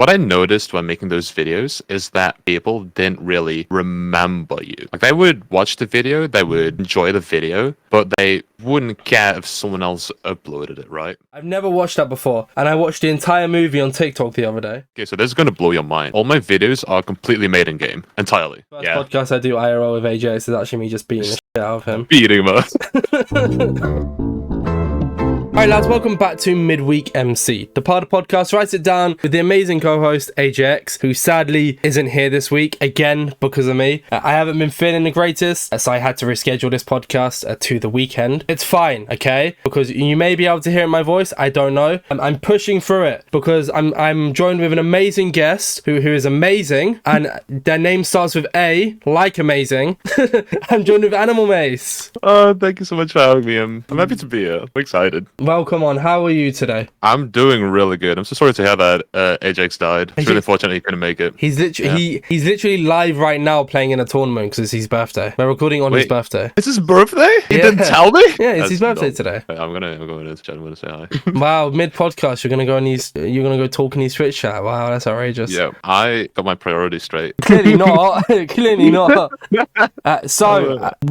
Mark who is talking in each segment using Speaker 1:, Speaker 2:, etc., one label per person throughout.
Speaker 1: what I noticed when making those videos is that people didn't really remember you. Like, they would watch the video, they would enjoy the video, but they wouldn't care if someone else uploaded it, right?
Speaker 2: I've never watched that before, and I watched the entire movie on TikTok the other day.
Speaker 1: Okay, so this is going to blow your mind. All my videos are completely made in game, entirely.
Speaker 2: First podcast I do IRL with AJX is actually me just beating the shit out of him.
Speaker 1: Beating him.
Speaker 2: Alright lads, welcome back to Midweek MC, the part of the podcast where I sit down with the amazing co-host AJX, who sadly isn't here this week, again, because of me. I haven't been feeling the greatest, so I had to reschedule this podcast to the weekend. It's fine, okay? Because you may be able to hear in my voice, I don't know. I'm pushing through it, because I'm joined with an amazing guest, who is amazing, and their name starts with A, like amazing. I'm joined with AnimalMace.
Speaker 1: Oh, thank you so much for having me. I'm happy to be here. I'm excited.
Speaker 2: Welcome on. How are you today?
Speaker 1: I'm doing really good. I'm so sorry to hear that AJX died. It's really fortunate he couldn't make it.
Speaker 2: He's literally live right now playing in a tournament because it's his birthday. We're recording on his birthday.
Speaker 1: It's his birthday? He
Speaker 2: Yeah.
Speaker 1: didn't tell me?
Speaker 2: Yeah, it's his birthday today.
Speaker 1: I'm going to chat. I'm going to say hi.
Speaker 2: Wow, mid podcast, you're gonna go talk in his Twitch chat. Wow, that's outrageous.
Speaker 1: Yeah, I got my priorities straight.
Speaker 2: Clearly not. Clearly not. I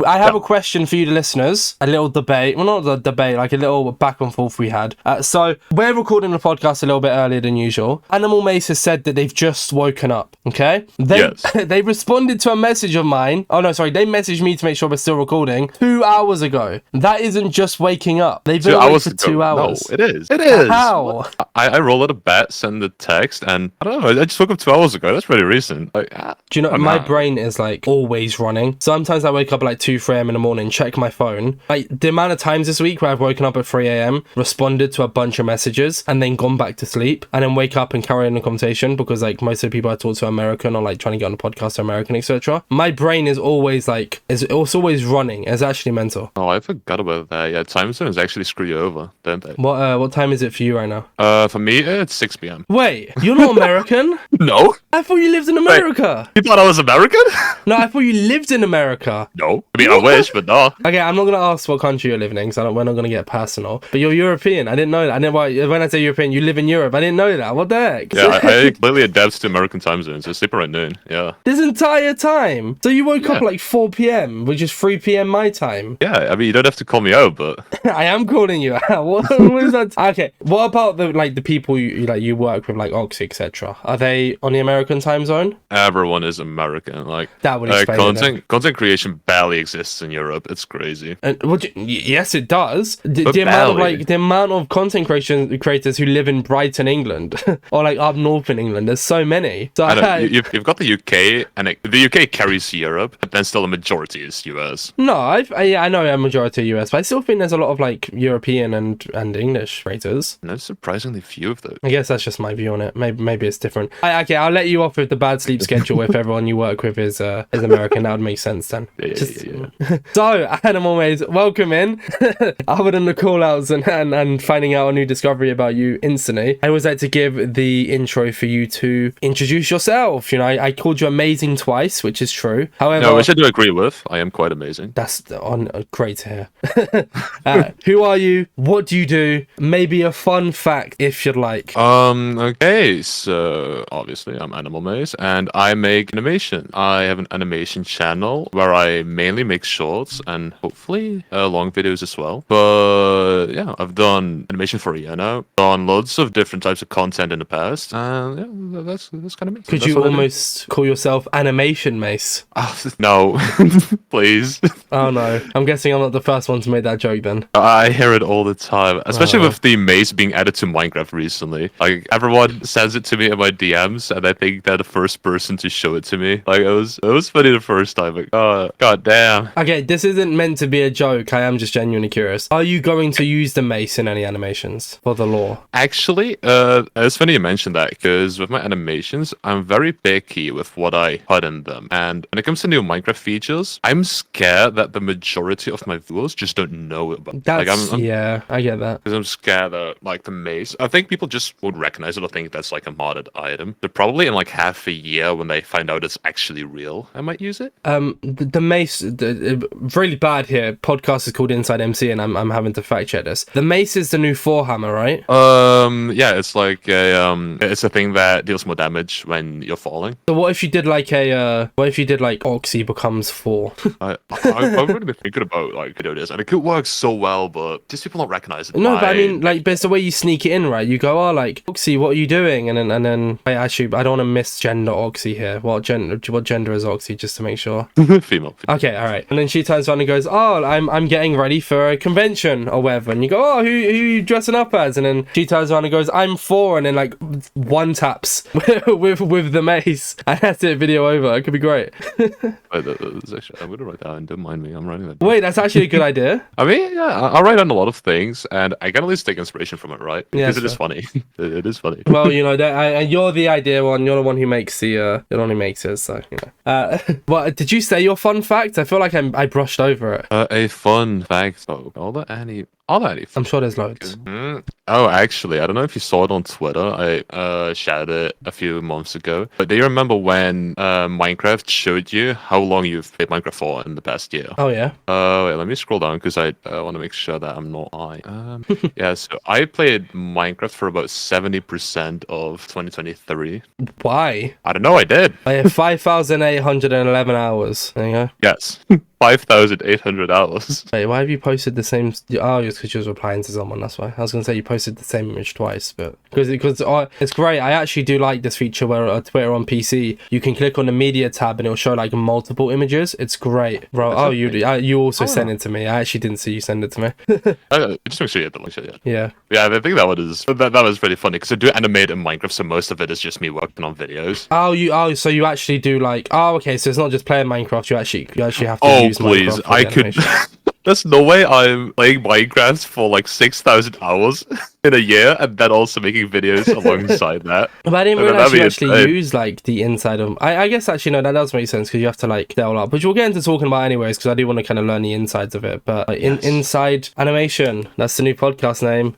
Speaker 2: have a question for you, the listeners. A little debate. Well, not a debate, like a little back and forth we had. So we're recording the podcast a little bit earlier than usual. AnimalMace has said that they've just woken up. Okay. They responded to a message of mine. Oh no, sorry. They messaged me to make sure we're still recording 2 hours ago. That isn't just waking up. They've been awake for 2 hours.
Speaker 1: No, it is. It is.
Speaker 2: How?
Speaker 1: I roll out of bed, send the text, and I don't know. I just woke up 2 hours ago. That's pretty recent. Like,
Speaker 2: do you know, my brain is like always running. Sometimes I wake up at like 2, 3 a.m. in the morning, check my phone. Like the amount of times this week where I've woken up at 3 a.m., responded to a bunch of messages, and then gone back to sleep, and then wake up and carry on the conversation because like most of the people I talk to are American or like trying to get on the podcast are American, etc. My brain is always like, it's always running. It's actually mental.
Speaker 1: Oh, I forgot about that. Yeah, time zones actually screw you over, don't they?
Speaker 2: What time is it for you right now?
Speaker 1: For me, it's 6 p.m.
Speaker 2: Wait, you're not American?
Speaker 1: No.
Speaker 2: I thought you lived in America.
Speaker 1: Wait, you thought I was American?
Speaker 2: No, I thought you lived in America.
Speaker 1: No. I mean, I wish, but no.
Speaker 2: Okay, I'm not going to ask what country you're living in because we're not going to get personal. But you're European. I didn't know that. When I say European, you live in Europe. I didn't know that. What the heck?
Speaker 1: Yeah, I completely adapt to American time zones. It's super at noon. Yeah.
Speaker 2: This entire time. So you woke up at like 4 p.m., which is 3 p.m. my time.
Speaker 1: Yeah, I mean, you don't have to call me out, but
Speaker 2: I am calling you out. What is that? Okay, what about the people you work with, like Oxy, etc.? Are they on the American time zone?
Speaker 1: Everyone is American. Like
Speaker 2: that would explain
Speaker 1: content creation barely exists in Europe. It's crazy.
Speaker 2: And yes, it does. The amount of content creators who live in Brighton, England, or like up north in England. There's so many. So
Speaker 1: you've got the UK, and the UK carries Europe, but then still the majority is US.
Speaker 2: No, I know a majority of US, but I still think there's a lot of like European and English creators.
Speaker 1: There's surprisingly few of those.
Speaker 2: I guess that's just my view on it. Maybe it's different. Okay, I'll let you off with the bad sleep schedule if everyone you work with is American. That would make sense then.
Speaker 1: Yeah.
Speaker 2: So, AnimalMace, welcome in. Other than the call-outs and finding out a new discovery about you instantly, I always like to give the intro for you to introduce yourself. You know, I called you amazing twice, which is true. However,
Speaker 1: no, which I do agree with. I am quite amazing.
Speaker 2: That's great to hear. Who are you? What do you do? Maybe a fun fact, if you'd like.
Speaker 1: Okay, so obviously I'm AnimalMace, and I make animation. I have an animation channel where I mainly make shorts and hopefully long videos as well. But yeah, I've done animation for a year now. Done loads of different types of content in the past, and yeah, that's kind of me.
Speaker 2: Could you almost call yourself Animation Mace?
Speaker 1: No, please.
Speaker 2: Oh no, I'm guessing I'm not the first one to make that joke then.
Speaker 1: I hear it all the time, especially with the Mace being added to Minecraft recently. Like, everyone sends it to me in my DMs, and I think they're the first person to show it to me. Like, it was funny the first time. Like, oh, god damn.
Speaker 2: Okay, this isn't meant to be a joke. I am just genuinely curious. Are you going to use the Mace in any animations for the lore?
Speaker 1: Actually, it's funny you mentioned that, because with my animations, I'm very picky with what I put in them. And when it comes to new Minecraft features, I'm scared that the majority of my viewers just don't know about.
Speaker 2: That's yeah, I get that.
Speaker 1: Because I'm scared that like the mace, I think people just would recognize it or think that's like a modded item. But probably in like half a year when they find out it's actually real, I might use it.
Speaker 2: The mace, really bad here. Podcast is called InsideMC, and I'm having to fact check this. The mace is the new 4-hammer, right?
Speaker 1: Yeah, it's like it's a thing that deals more damage when you're falling.
Speaker 2: So what if you did like Oxy becomes 4?
Speaker 1: I've really been thinking about like doing this, and it could work so well, but just people don't recognize it.
Speaker 2: No, but I mean, like, but it's the way you sneak it in, right? You go, oh, like, Oxy, what are you doing? And then, wait, actually, I don't want to misgender Oxy here. What gender is Oxy, just to make sure?
Speaker 1: Female.
Speaker 2: Okay, all right. And then she turns around and goes, oh, I'm getting ready for a convention or whatever. And you go, oh, who are you dressing up as? And then she turns around and goes, I'm 4, and then like one taps with the mace, and that's it. Video over. It could be great.
Speaker 1: I'm gonna write that down. Don't mind me. I'm writing that.
Speaker 2: Wait, that's actually a good idea.
Speaker 1: I mean, yeah, I write down a lot of things, and I can at least take inspiration from it, right? Because it is funny. It is funny.
Speaker 2: Well, you know, you're the idea one. You're the one who makes you're the one who makes it. So, you know. What did you say? Your fun fact? I feel like I brushed over it.
Speaker 1: A fun fact. Oh, all the
Speaker 2: I'm sure there's loads.
Speaker 1: Oh, actually, I don't know if you saw it on Twitter. I shared it a few months ago. But do you remember when Minecraft showed you how long you've played Minecraft for in the past year?
Speaker 2: Oh, yeah.
Speaker 1: Wait, let me scroll down because I want to make sure that I'm not lying. Yeah, so I played Minecraft for about 70% of 2023.
Speaker 2: Why?
Speaker 1: I don't know, I did.
Speaker 2: I have 5,811 hours. There you go.
Speaker 1: Yes. 5,800 hours.
Speaker 2: Wait, why have you posted the same? Oh, it's because you was replying to someone. That's why. I was gonna say you posted the same image twice, but because it's great. I actually do like this feature where Twitter on PC you can click on the media tab and it'll show like multiple images. It's great, bro. Oh, you also sent it to me. I actually didn't see you send it to me.
Speaker 1: Just make sure you hit the link.
Speaker 2: Yeah.
Speaker 1: Yeah, I think that was really funny because I do animate in Minecraft, so most of it is just me working on videos.
Speaker 2: So you actually do like okay, so it's not just playing Minecraft. You actually have to.
Speaker 1: Please, I could. There's no way I'm playing Minecraft for like 6,000 hours in a year and then also making videos alongside that.
Speaker 2: But I didn't realize you actually use like the inside of. I guess actually no, that does make sense because you have to like delve up, which we'll get into talking about anyways because I do want to kind of learn the insides of it. But Inside Animation, that's the new podcast name.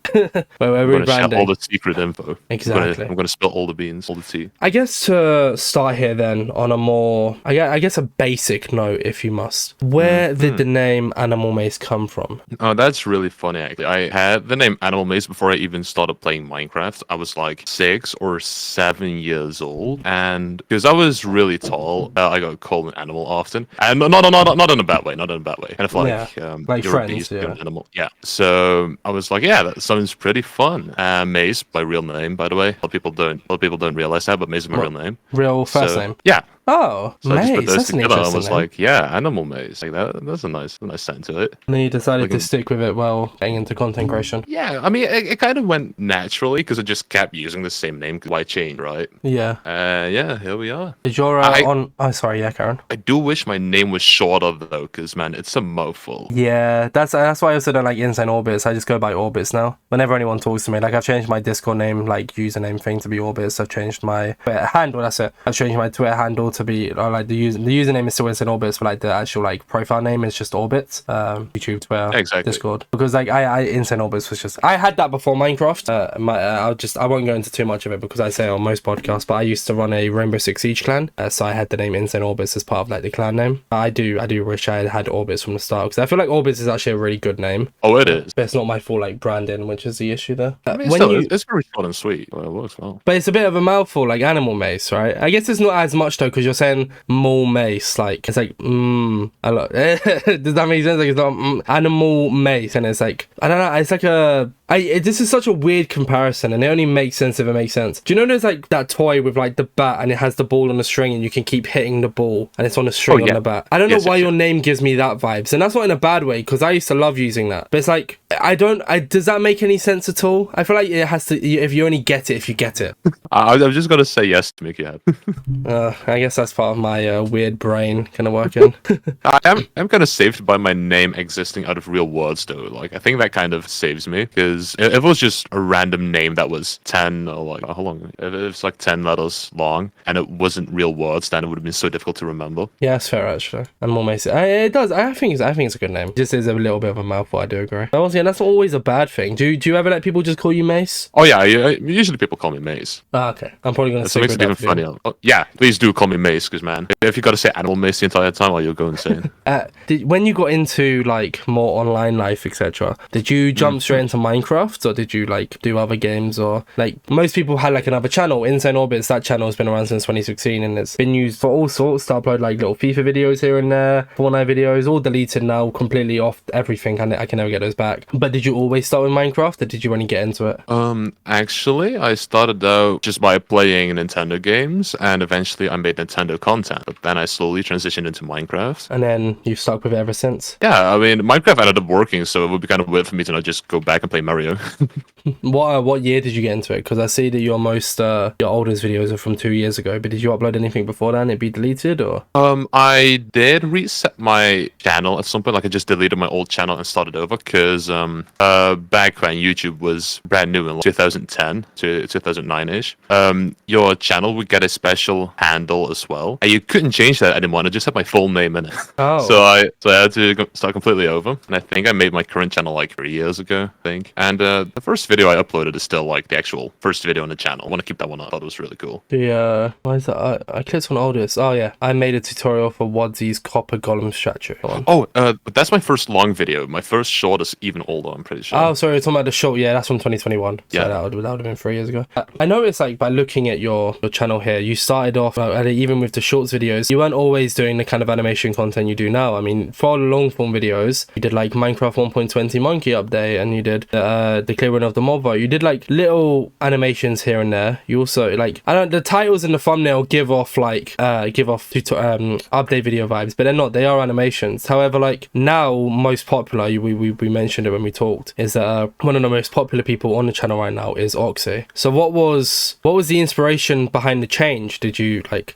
Speaker 2: Where we're rebranding
Speaker 1: all the secret info.
Speaker 2: Exactly.
Speaker 1: I'm gonna spill all the beans, all the tea.
Speaker 2: I guess to start here then on a more, I guess a basic note, if you must. Where did the name AnimalMace come from?
Speaker 1: Oh, that's really funny actually. I had the name AnimalMace before I even started playing Minecraft. I was like 6 or 7 years old, and because I was really tall, I got called an animal often, and not in a bad way, kind of like
Speaker 2: like
Speaker 1: you're
Speaker 2: friends,
Speaker 1: a beast, you're an animal. Yeah. So I was like, yeah, that sounds pretty fun. Mace, my real name, by the way. A lot of people don't realize that, but Mace is my real name.
Speaker 2: Real first name.
Speaker 1: Yeah.
Speaker 2: Oh,
Speaker 1: so
Speaker 2: Mace.
Speaker 1: I just put those
Speaker 2: That's
Speaker 1: together.
Speaker 2: an interesting
Speaker 1: I was
Speaker 2: name.
Speaker 1: like, yeah, AnimalMace. Like that's a nice sound to it.
Speaker 2: And then you decided to stick with it while getting into content creation.
Speaker 1: Yeah, I mean, it kind of went naturally because I just kept using the same name. Why change, right?
Speaker 2: Yeah.
Speaker 1: Yeah, here we are.
Speaker 2: Is your on? Oh, sorry. Yeah, Karen.
Speaker 1: I do wish my name was shorter though, because man, it's a mouthful.
Speaker 2: Yeah, that's why I also don't like Insane Orbits. I just go by Orbits now. Whenever anyone talks to me, like I've changed my Discord name, like username thing to be Orbits. I've changed my Twitter handle. That's it. I've changed my Twitter handle to be like the username is still Insane Orbits, but like the actual like profile name is just Orbits. YouTube, Twitter,
Speaker 1: exactly.
Speaker 2: Discord. Because like I Insane Orbits was just I had that before Minecraft. I won't go into too much of it because I say on most podcasts, but I used to run a Rainbow Six Siege clan, so I had the name Insane Orbits as part of like the clan name. I do wish I had Orbits from the start because I feel like Orbits is actually a really good name.
Speaker 1: Oh, it is.
Speaker 2: But it's not my full like branding, which is the issue there.
Speaker 1: I mean, it's very short and sweet. Well, it works well.
Speaker 2: But it's a bit of a mouthful, like AnimalMace, right? I guess it's not as much though because you're saying Mace, like it's like a lot. Does that make sense? Like it's not AnimalMace, and it's like I don't know. It's like this is such a weird comparison, and it only makes sense if it makes sense. Do you know there's like that toy with like the bat, and it has the ball on the string, and you can keep hitting the ball, and it's on a string on the bat. I don't know why your name gives me that vibes, and that's not in a bad way because I used to love using that. But it's like does that make any sense at all? I feel like it has to. If you only get it if you get it.
Speaker 1: I'm just gonna say yes to make you happy.
Speaker 2: I guess that's part of my weird brain kind of working.
Speaker 1: I'm kind of saved by my name existing out of real words though. Like I think that kind of saves me because because if it was just a random name that was 10 or like how long? If it was like 10 letters long and it wasn't real words, then it would have been so difficult to remember.
Speaker 2: Yeah, that's fair actually. AnimalMace. It does. I think it's a good name. It just is a little bit of a mouthful. I do agree. But once again, that's not always a bad thing. Do you ever let people just call you Mace?
Speaker 1: Oh yeah, usually people call me Mace.
Speaker 2: Ah, okay. I'm probably gonna.
Speaker 1: That makes it even funnier. Oh, yeah, please do call me Mace, because man, if you got to say AnimalMace the entire time, you'll go insane.
Speaker 2: When you got into like more online life, etc., did you jump straight into Minecraft, or did you like do other games, or like most people had like another channel, Insane Orbits? That channel has been around since 2016, and it's been used for all sorts to upload like little FIFA videos here and there, Fortnite videos, all deleted now, completely off everything. I can never get those back. But did you always start with Minecraft, or did you only get into it?
Speaker 1: Actually, I started out just by playing Nintendo games, and eventually I made Nintendo content. But then I slowly transitioned into Minecraft.
Speaker 2: And then you've stuck with it ever since?
Speaker 1: Yeah, I mean, Minecraft ended up working, so it would be kind of weird for me to not just go back and play Mario.
Speaker 2: What year did you get into it? Because I see that your oldest videos are from 2 years ago, but did you upload anything before then? It'd be deleted, or?
Speaker 1: I did reset my channel at some point. Like I just deleted my old channel and started over, because back when YouTube was brand new in like 2010 to 2009-ish, your channel would get a special handle as well, and you couldn't change that anymore. I just had my full name in it.
Speaker 2: Oh.
Speaker 1: So I had to start completely over, and I think I made my current channel like 3 years ago, I think. And the first video I uploaded is still like the actual first video on the channel. I want to keep that one up. I thought it was really cool.
Speaker 2: Why is that? I clicked on oldest. Oh yeah, I made a tutorial for Wadsy's copper golem statue.
Speaker 1: But that's my first long video. My first short is even older, I'm pretty sure.
Speaker 2: Oh, sorry, you're talking about the short. Yeah, that's from 2021. So
Speaker 1: Yeah.
Speaker 2: that would have been 3 years ago. I noticed, like, by looking at your channel here, you started off, even with the shorts videos, you weren't always doing the kind of animation content you do now. I mean, for long form videos, you did like Minecraft 1.20 monkey update, and you did the clearing of the mob vote. You did like little animations here and there. You also like, the titles and the thumbnail give off update video vibes, but they're not. They are animations. However, like now, most popular, we mentioned it when we talked, is that one of the most popular people on the channel right now is Oxy. So what was the inspiration behind the change?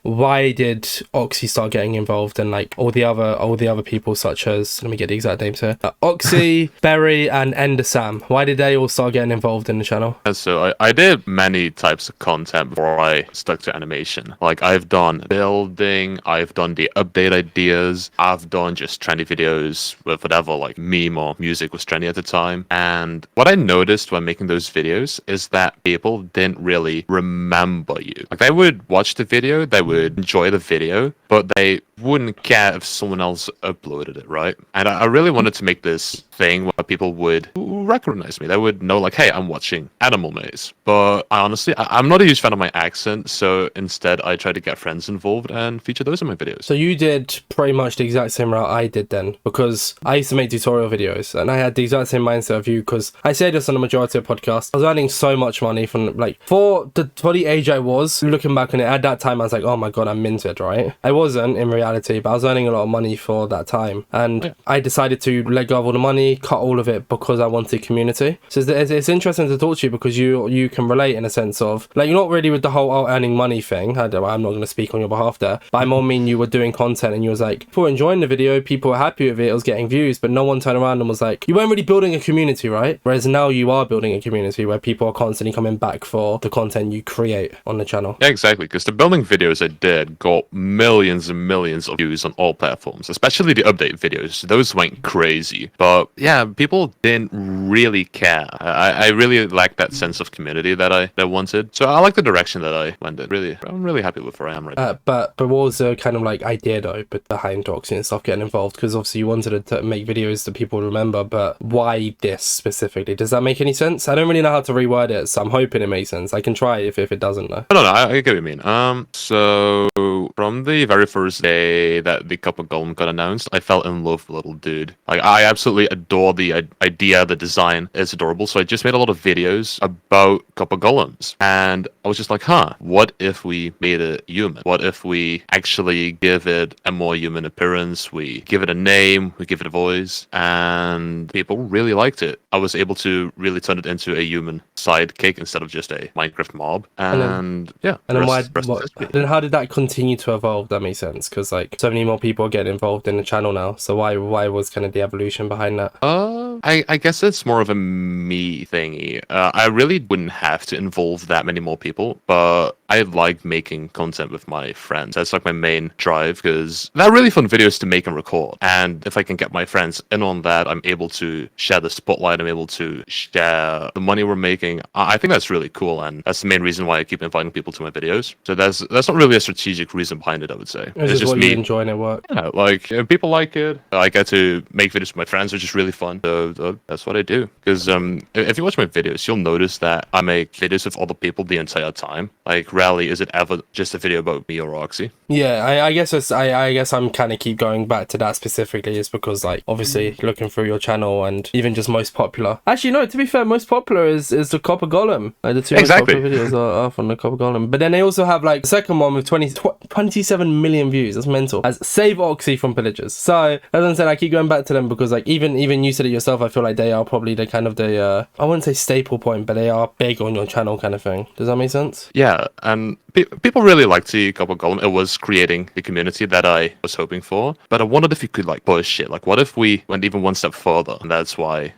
Speaker 2: Why did Oxy start getting involved, and like all the other people, such as, let me get the exact names here, Oxy, Berry, and Ender Sam? Why did they all start getting involved in the channel?
Speaker 1: And so I did many types of content before I stuck to animation. Like I've done building, I've done the update ideas, I've done just trendy videos with whatever like meme or music was trendy at the time. And what I noticed when making those videos is that people didn't really remember you. Like they would watch the video, they would enjoy the video, but they wouldn't care if someone else uploaded it, right? And I really wanted to make this thing where people would recognize me. They would know, like, hey, I'm watching AnimalMace. But I'm not a huge fan of my accent, so instead I try to get friends involved and feature those in my videos.
Speaker 2: So you did pretty much the exact same route I did then, because I used to make tutorial videos, and I had the exact same mindset of you, because I say this on the majority of podcasts. I was earning so much money from, like, for the age I was, looking back on it, at that time I was like, oh my god, I'm minted, right? I wasn't in reality, but I was earning a lot of money for that time, and I decided to let go of all the money, cut all of it, because I wanted community. So it's interesting to talk to you, because you can relate in a sense of, like, you're not really with the whole earning money thing. I'm not going to speak on your behalf there, but I more mean you were doing content and you was like, people were enjoying the video, people were happy with it, it was getting views, but no one turned around and was like, you weren't really building a community, right? Whereas now you are building a community where people are constantly coming back for the content you create on the channel.
Speaker 1: Yeah, exactly, because the building videos I did got millions and millions of views on all platforms, especially the update videos. Those went crazy. But yeah, people didn't really care. I really lacked that sense of community that I wanted. So I like the direction that I went in. I'm really happy with where I am right now.
Speaker 2: But what was the kind of like idea though behind Oxy and stuff getting involved? Because obviously you wanted to make videos that people would remember, but why this specifically? Does that make any sense? I don't really know how to reword it, so I'm hoping it makes sense. I can try if it doesn't though.
Speaker 1: No, I get what you mean. So from the very first day that the Copper Golem got announced, I fell in love with the little dude. Like I absolutely adore the idea, the design is adorable. So I just made a lot of videos about Copper Golems, and I was just like, what if we made it human? What if we actually give it a more human appearance? We give it a name, we give it a voice, and people really liked it. I was able to really turn it into a human sidekick instead of just a Minecraft mob. And
Speaker 2: then how did that continue to evolve? That makes sense, because like so many more people are getting involved in the channel now. So why was kind of the evolution behind that?
Speaker 1: I guess it's more of a me thingy. I really wouldn't have to involve that many more people, but I like making content with my friends. That's like my main drive because they're really fun videos to make and record. And if I can get my friends in on that, I'm able to share the spotlight. I'm able to share the money we're making. I think that's really cool, and that's the main reason why I keep inviting people to my videos. So that's not really a strategic reason behind it, I would say.
Speaker 2: It's just what me. You enjoy and it work.
Speaker 1: Yeah, like people like it. I get to make videos with my friends, which is really fun. So that's what I do. Because if you watch my videos, you'll notice that I make videos with other people the entire time. Like, rarely is it ever just a video about me or Oxy.
Speaker 2: Yeah, I guess I guess I'm kind of keep going back to that specifically is because, like, obviously looking through your channel and even just most popular. Actually, no, to be fair, most popular is the Copper Golem. Like, the two most popular videos are from the Copper Golem. But then they also have, like, the second one with 27 million views. That's mental. As Save Oxy from Pillagers. So, as I said, I keep going back to them because, like, even you said it yourself, I feel like they are probably the kind of the, I wouldn't say staple point, but they are big on your channel kind of thing. Does that make sense?
Speaker 1: Yeah, and people really liked the Copper Golem. It was creating the community that I was hoping for. But I wondered if you could, like, push it. Like, what if we went even one step further? And that's why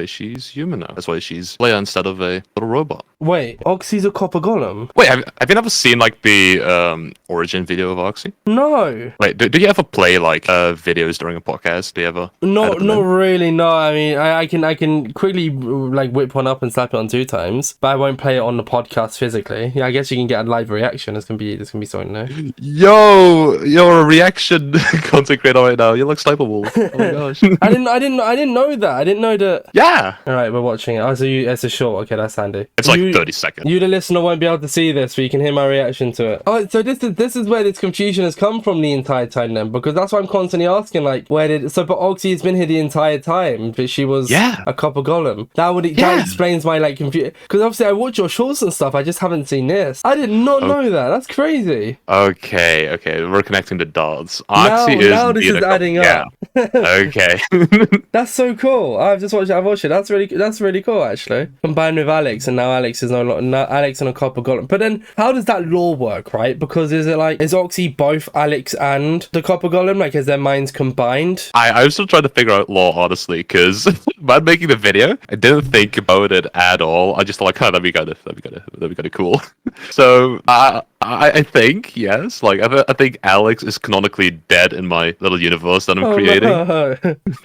Speaker 1: she's human now. That's why she's Leia instead of a little robot.
Speaker 2: Wait, Oxy's a Copper Golem?
Speaker 1: Wait, have you never seen, like, the origin video of Oxy?
Speaker 2: No.
Speaker 1: Wait, do you ever play, like, videos during a podcast? Do you ever?
Speaker 2: Not really, no. I mean, I can quickly, like, whip one up and slap it on 2 times, but I won't play it on the podcast physically. Yeah, I guess you can get a live reaction. This can be something new.
Speaker 1: Yo, you're a reaction content creator right now. You're like Sniper Wolf. Oh my gosh.
Speaker 2: I didn't know that. I didn't know that.
Speaker 1: Yeah.
Speaker 2: All right, we're watching it. Oh, so it's a short. Okay, that's handy.
Speaker 1: It's like 30 seconds.
Speaker 2: You, the listener, won't be able to see this, but you can hear my reaction to it. Oh, so this is where this confusion has come from the entire time then, because that's why I'm constantly asking, like, but Oxy has been here the entire time, but she was a Copper Golem. That explains my, like, confusion. Because obviously I watch your shorts and stuff. I just haven't seen this. I did not know that. That's crazy.
Speaker 1: Okay, we're connecting the dots.
Speaker 2: Now this is adding up.
Speaker 1: Okay.
Speaker 2: That's so cool. I've watched it. That's really cool, actually. Combined with Alex, and now Alex is no longer Alex and a Copper Golem. But then how does that lore work, right? Because is Oxy both Alex and the Copper Golem? Like, is their minds combined?
Speaker 1: I was still trying to figure out lore, honestly, because when making the video, I didn't think about it at all. I just thought, like, that'd be kind of cool. So I think, yes, like, I think Alex is canonically dead in my little universe that I'm creating.
Speaker 2: No.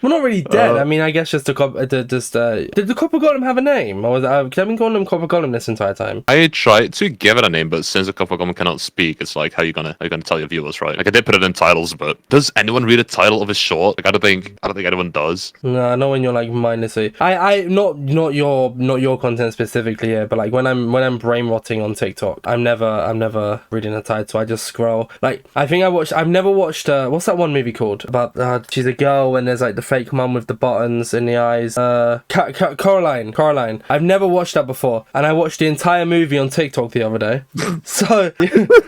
Speaker 2: We're not really dead. I mean, I guess just did the Copper Golem have a name? Or I've been calling him Copper Golem this entire time.
Speaker 1: I tried to give it a name, but since the Copper Golem cannot speak, it's like, how you gonna tell your viewers, right? Like, I did put it in titles, but does anyone read a title of a short? Like, I don't think anyone does.
Speaker 2: No, not when you're, like, mindlessly. I not your content specifically here, but, like, when I'm brain rotting on TikTok, I'm never reading a title. I just scroll. Like, I've never watched what's that one movie called about she's a girl and there's, like, the fake mum with the buttons in the eyes, Coraline. I've never watched that before, and I watched the entire movie on TikTok the other day. So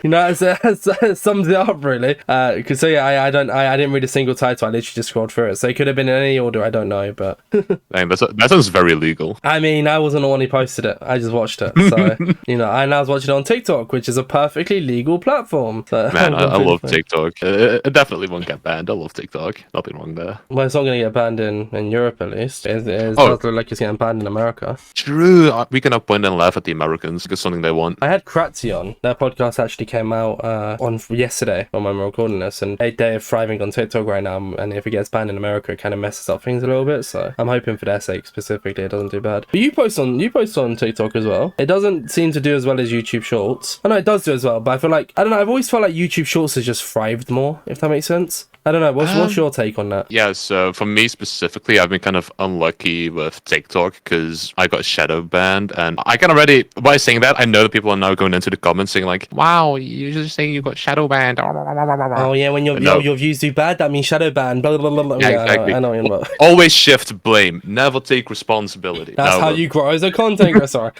Speaker 2: you know, it sums it up really. I didn't read a single title. I literally just scrolled through it, so it could have been in any order. I don't know, but
Speaker 1: dang, that sounds very legal.
Speaker 2: I mean, I wasn't the one who posted it. I just watched it. So you know, and I was watching it on TikTok, which is a perfectly legal platform. So,
Speaker 1: man, I love TikTok. It definitely won't get banned. I love TikTok. Nothing wrong there.
Speaker 2: Well, it's not going to get banned in Europe, at least. It does look like it's getting banned in America.
Speaker 1: True. We can point and laugh at the Americans because something they want.
Speaker 2: I had Kratzy on. Their podcast actually came out on yesterday when we're recording this, and they're thriving on TikTok right now. And if it gets banned in America, it kind of messes up things a little bit. So I'm hoping for their sake specifically, it doesn't do bad. But you post on TikTok as well. It doesn't seem to do as well as YouTube Shorts. I know it does do as well, but I feel like I've always felt like YouTube Shorts has just thrived more, if that makes sense. I don't know. What's your take on that?
Speaker 1: Yeah, so for me specifically, I've been kind of unlucky with TikTok because I got shadow banned, and I can already, by saying that, I know that people are now going into the comments saying like, "Wow, you're just saying you got shadow banned."
Speaker 2: Oh yeah, when your views do bad, that means shadow ban. Blah blah blah blah.
Speaker 1: Yeah, exactly.
Speaker 2: I know what you're about.
Speaker 1: Always shift blame, never take responsibility.
Speaker 2: That's how you grow as a content creator. Sorry.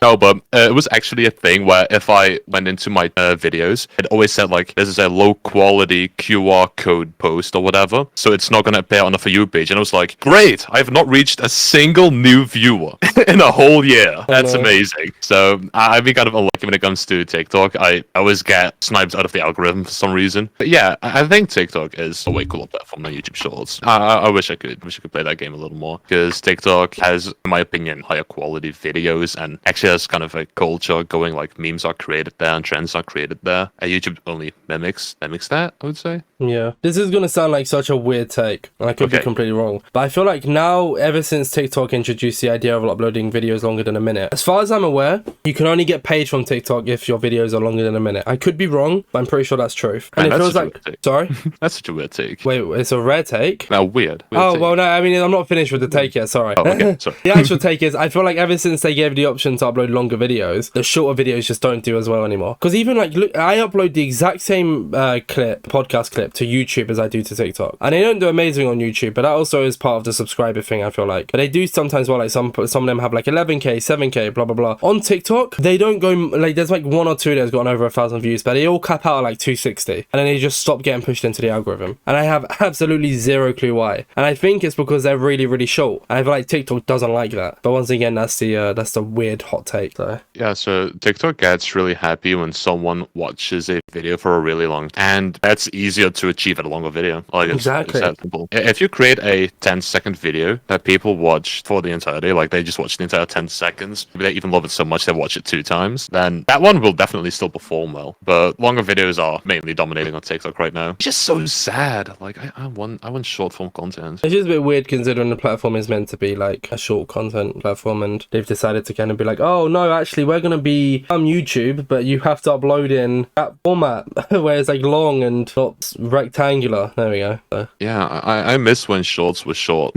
Speaker 1: No, but it was actually a thing where if I went into my videos, it always said like, "This is a low quality Q1 QR code post or whatever, so it's not going to appear on the For You page. And I was like, great, I have not reached a single new viewer in a whole year. That's amazing. So I've been kind of unlucky when it comes to TikTok. I always get sniped out of the algorithm for some reason. But yeah, I think TikTok is a way cooler platform than YouTube Shorts. I wish I could play that game a little more, because TikTok has, in my opinion, higher quality videos and actually has kind of a culture going. Like, memes are created there and trends are created there. YouTube only mimics that, I would say.
Speaker 2: Yeah, this is gonna sound like such a weird take, and I could be completely wrong, but I feel like now, ever since TikTok introduced the idea of uploading videos longer than a minute, as far as I'm aware, you can only get paid from TikTok if your videos are longer than a minute. I could be wrong, but I'm pretty sure that's true. And it feels like, sorry,
Speaker 1: that's such a weird take.
Speaker 2: Wait, it's a rare take?
Speaker 1: No, weird
Speaker 2: Oh
Speaker 1: take.
Speaker 2: Well, no, I mean, I'm not finished with the take yet. Sorry.
Speaker 1: Oh, okay, sorry.
Speaker 2: The actual take is, I feel like ever since they gave the option to upload longer videos, the shorter videos just don't do as well anymore. Because even like, look, I upload the exact same podcast clip to YouTube as I do to TikTok, and they don't do amazing on YouTube, but that also is part of the subscriber thing, I feel like. But they do sometimes, well, like some of them have like 11k, 7k, blah blah blah. On TikTok, they don't go, like, there's like one or two that's gotten over 1,000 views, but they all cap out at like 260, and then they just stop getting pushed into the algorithm, and I have absolutely zero clue why. And I think it's because they're really really short, and I feel like TikTok doesn't like that. But once again, that's the weird hot take. So
Speaker 1: yeah, so TikTok gets really happy when someone watches a video for a really long time, and that's easier to achieve at a longer video. Like,
Speaker 2: exactly.
Speaker 1: It's that simple. If you create a 10-second video that people watch for the entire day, like they just watch the entire 10 seconds, maybe they even love it so much they watch it 2 times, then that one will definitely still perform well. But longer videos are mainly dominating on TikTok right now. It's just so sad. Like, I want short form content.
Speaker 2: It's just a bit weird considering the platform is meant to be like a short content platform, and they've decided to kind of be like, oh no, actually we're gonna be YouTube, but you have to upload in that format where it's like long and not rectangular. There we go. So.
Speaker 1: Yeah, I miss when shorts were short.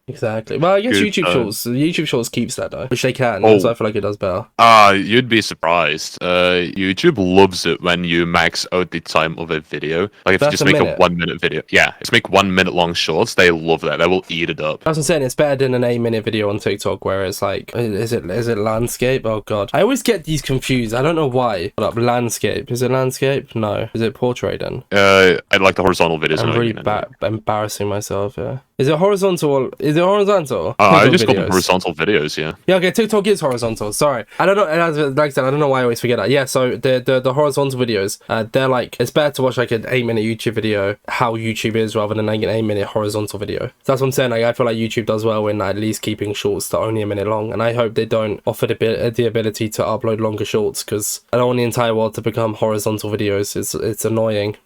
Speaker 2: Exactly. Well, I guess
Speaker 1: Good
Speaker 2: YouTube Shorts keeps that though, which they can.
Speaker 1: Oh.
Speaker 2: So I feel like it does better.
Speaker 1: You'd be surprised. YouTube loves it when you max out the time of a video. Like, if you just make a 1 minute video. Yeah, just make 1 minute long shorts. They love that. They will eat it up.
Speaker 2: That's what I'm saying. It's better than an 8-minute video on TikTok where it's like, is it landscape? Oh god, I always get these confused. I don't know why. Hold up, landscape. Is it landscape? No. Is it portrait then?
Speaker 1: I like the horizontal videos.
Speaker 2: I'm really embarrassing myself. Yeah. Is it horizontal? Is it horizontal?
Speaker 1: I just call them horizontal videos, yeah.
Speaker 2: Yeah, okay, TikTok is horizontal. Sorry. I don't know, and like I said, I don't know why I always forget that. Yeah, so the horizontal videos, they're like, it's better to watch like an 8-minute YouTube video, how YouTube is, rather than like an 8-minute horizontal video. So that's what I'm saying. Like, I feel like YouTube does well in at least keeping shorts to only a minute long, and I hope they don't offer the ability to upload longer shorts, because I don't want the entire world to become horizontal videos. It's annoying.